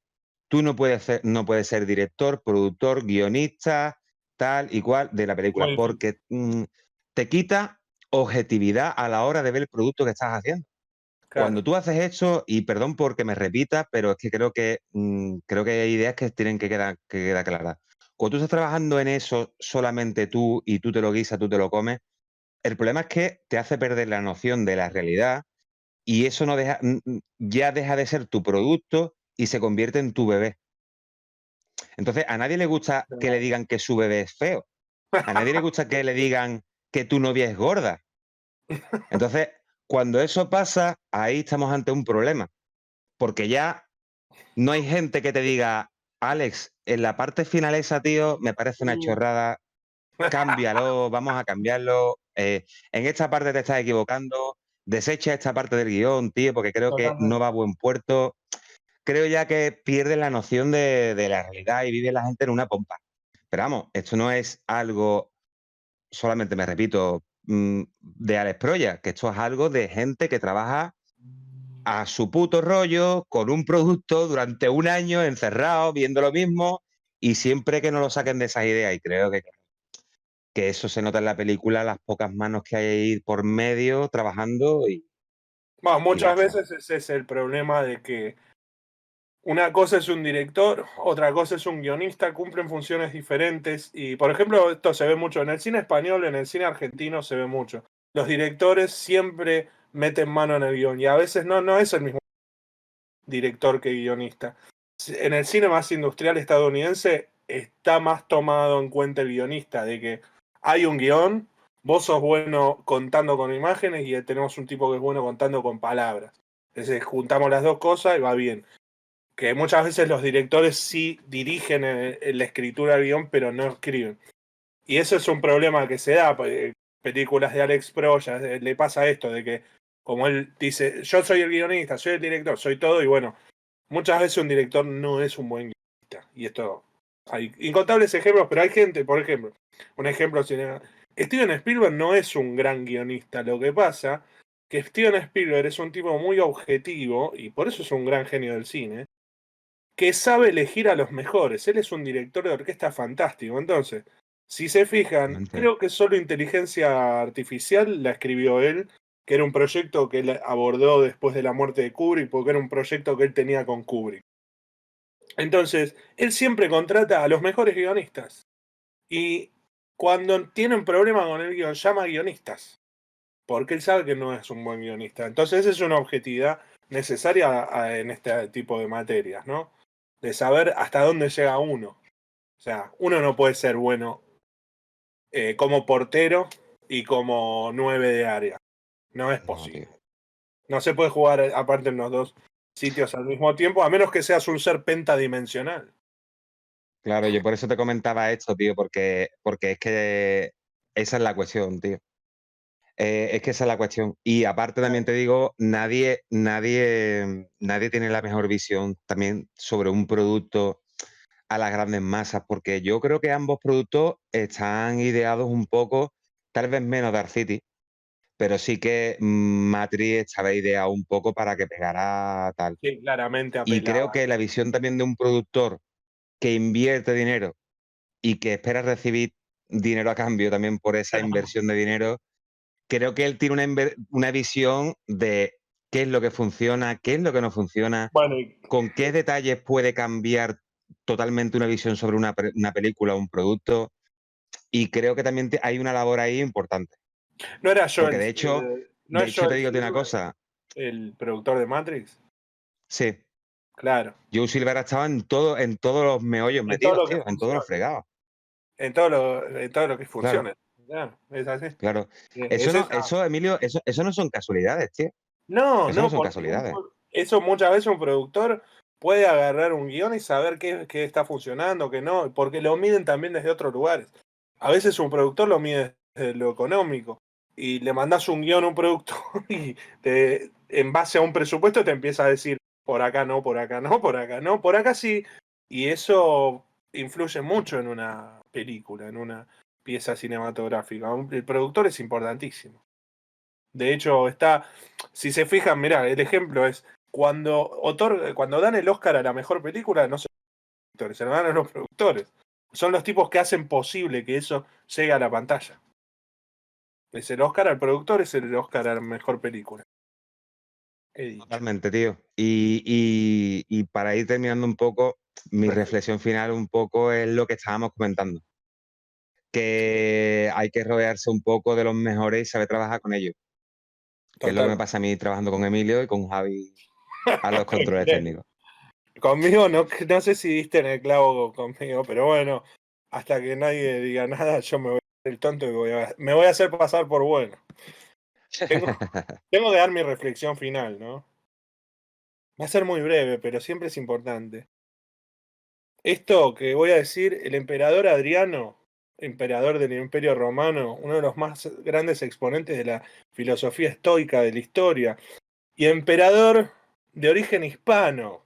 Tú no puedes ser director, productor, guionista, tal y cual de la película, Muy difícil. porque te quita objetividad a la hora de ver el producto que estás haciendo. Claro. Cuando tú haces eso, y perdón porque me repita, pero es que creo que hay ideas que tienen que quedar claras. Cuando tú estás trabajando en eso solamente tú y tú te lo guisas, tú te lo comes, el problema es que te hace perder la noción de la realidad y eso ya deja de ser tu producto y se convierte en tu bebé. Entonces, a nadie le gusta que le digan que su bebé es feo. A nadie le gusta que le digan que tu novia es gorda. Entonces, cuando eso pasa, ahí estamos ante un problema. Porque ya no hay gente que te diga, Alex, en la parte final esa, tío, me parece una chorrada, cámbialo, vamos a cambiarlo. En esta parte te estás equivocando, desecha esta parte del guión, tío, porque creo que no Totalmente. va a buen puerto. Creo ya que pierden la noción de la realidad y vive la gente en una pompa. Pero vamos, esto no es algo, solamente me repito, de Alex Proya, que esto es algo de gente que trabaja a su puto rollo, con un producto durante un año encerrado, viendo lo mismo, y siempre que no lo saquen de esas ideas. Y creo que eso se nota en la película, las pocas manos que hay ahí por medio trabajando Bueno, y ya muchas está. veces ese es el problema de que una cosa es un director, otra cosa es un guionista, cumplen funciones diferentes y, por ejemplo, esto se ve mucho en el cine español, en el cine argentino se ve mucho. Los directores siempre meten mano en el guión y a veces no es el mismo director que guionista. En el cine más industrial estadounidense está más tomado en cuenta el guionista, de que hay un guión, vos sos bueno contando con imágenes y tenemos un tipo que es bueno contando con palabras. Entonces juntamos las dos cosas y va bien. Que muchas veces los directores sí dirigen en la escritura del guión, pero no escriben. Y eso es un problema que se da. Películas de Alex Proya, le pasa esto, de que como él dice, yo soy el guionista, soy el director, soy todo, y bueno, muchas veces un director no es un buen guionista. Y esto, hay incontables ejemplos, pero hay gente, por ejemplo, un ejemplo, Steven Spielberg no es un gran guionista. Lo que pasa que Steven Spielberg es un tipo muy objetivo, y por eso es un gran genio del cine, que sabe elegir a los mejores. Él es un director de orquesta fantástico. Entonces, si se fijan, creo que solo Inteligencia Artificial la escribió él, que era un proyecto que él abordó después de la muerte de Kubrick, porque era un proyecto que él tenía con Kubrick. Entonces, él siempre contrata a los mejores guionistas. Y cuando tiene un problema con el guión, llama a guionistas. Porque él sabe que no es un buen guionista. Entonces, esa es una objetividad necesaria en este tipo de materias, ¿no? De saber hasta dónde llega uno. O sea, uno no puede ser bueno como portero y como 9 de área. No es posible. No se puede jugar aparte en los dos sitios al mismo tiempo, a menos que seas un ser pentadimensional. Claro, yo por eso te comentaba esto, tío, porque es que esa es la cuestión, tío. Es que esa es la cuestión. Y aparte también te digo, nadie tiene la mejor visión también sobre un producto a las grandes masas, porque yo creo que ambos productos están ideados un poco, tal vez menos Dark City, pero sí que Matrix estaba ideado un poco para que pegara tal. Sí, claramente Y apelaba. creo que la visión también de un productor que invierte dinero y que espera recibir dinero a cambio también por esa inversión de dinero, creo que él tiene una visión de qué es lo que funciona, qué es lo que no funciona, Bueno, con qué detalles puede cambiar totalmente una visión sobre una película o un producto. Y creo que también hay una labor ahí importante. no era yo Porque de hecho te digo una cosa. El productor de Matrix. Sí. Claro. Joe Silver ha estado en todos los meollos metidos, tío, en todos los fregados. En todo lo que funciona. Claro. Es así. Claro. Eso, Emilio, eso no son casualidades, tío. No, eso no son porque casualidades. eso muchas veces un productor puede agarrar un guión y saber qué está funcionando, qué no, porque lo miden también desde otros lugares. A veces un productor lo mide desde lo económico y le mandás un guión a un productor y en base a un presupuesto te empieza a decir por acá no, por acá no, por acá no, por acá sí. Y eso influye mucho en una película, en una pieza cinematográfica. El productor es importantísimo. De hecho, si se fijan, mirá, el ejemplo es cuando dan el Oscar a la mejor película, no son los productores, se lo dan a los productores. Son los tipos que hacen posible que eso llegue a la pantalla. Es el Oscar al productor, es el Oscar a la mejor película. Totalmente, tío. Y para ir terminando un poco, mi reflexión final un poco es lo que estábamos comentando. Que hay que rodearse un poco de los mejores y saber trabajar con ellos. Que es lo que me pasa a mí trabajando con Emilio y con Javi a los controles técnicos. Conmigo no sé si diste en el clavo conmigo, pero bueno, hasta que nadie diga nada, yo me voy a hacer el tonto y me voy a hacer pasar por bueno. Tengo que dar mi reflexión final, ¿no? Va a ser muy breve, pero siempre es importante. Esto que voy a decir, el emperador Adriano, emperador del Imperio Romano, uno de los más grandes exponentes de la filosofía estoica de la historia, y emperador de origen hispano,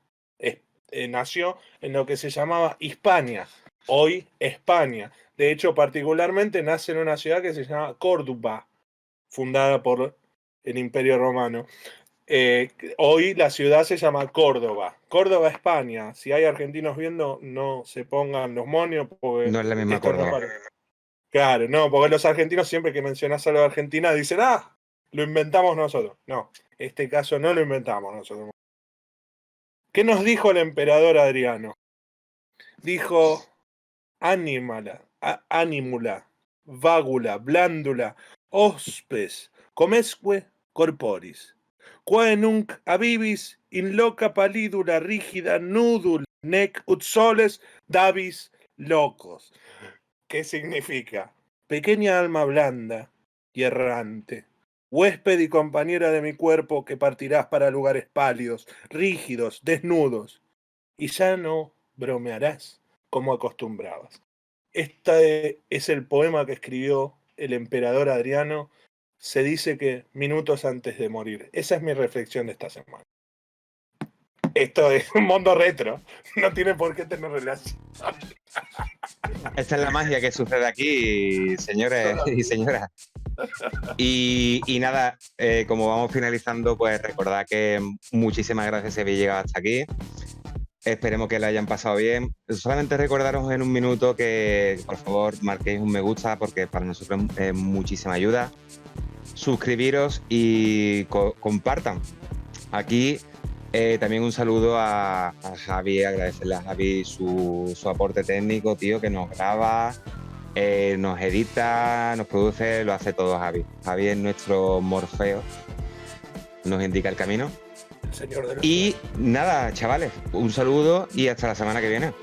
nació en lo que se llamaba Hispania, hoy España. De hecho, particularmente nace en una ciudad que se llama Córdoba, fundada por el Imperio Romano. Hoy la ciudad se llama Córdoba. Córdoba, España. Si hay argentinos viendo, no se pongan los monios porque no es la misma esto no Córdoba. Claro, no, porque los argentinos siempre que mencionas algo de Argentina dicen, lo inventamos nosotros. No, este caso no lo inventamos nosotros. ¿Qué nos dijo el emperador Adriano? Dijo, animula, vágula, blándula, hospes, comesque corporis. Quae nunc avivis in loca pallidula rigida nudul nec ut soles davis locos. ¿Qué significa? Pequeña alma blanda y errante, huésped y compañera de mi cuerpo que partirás para lugares pálidos, rígidos, desnudos, y ya no bromearás como acostumbrabas. Este es el poema que escribió el emperador Adriano, se dice que minutos antes de morir. Esa es mi reflexión de esta semana. Esto es un mundo retro, no tiene por qué tener relación. Esta es la magia que sucede aquí, señores y señoras. Y nada, como vamos finalizando, pues recordad que muchísimas gracias si habéis llegado hasta aquí. Esperemos que lo hayan pasado bien. Solamente recordaros en un minuto que por favor marquéis un me gusta porque para nosotros es muchísima ayuda. Suscribiros y compartan. Aquí también un saludo a Javi, agradecerle a Javi su aporte técnico, tío, que nos graba, nos edita, nos produce, lo hace todo Javi. Javi es nuestro Morfeo, nos indica el camino. El señor de los Y nada, chavales, un saludo y hasta la semana que viene.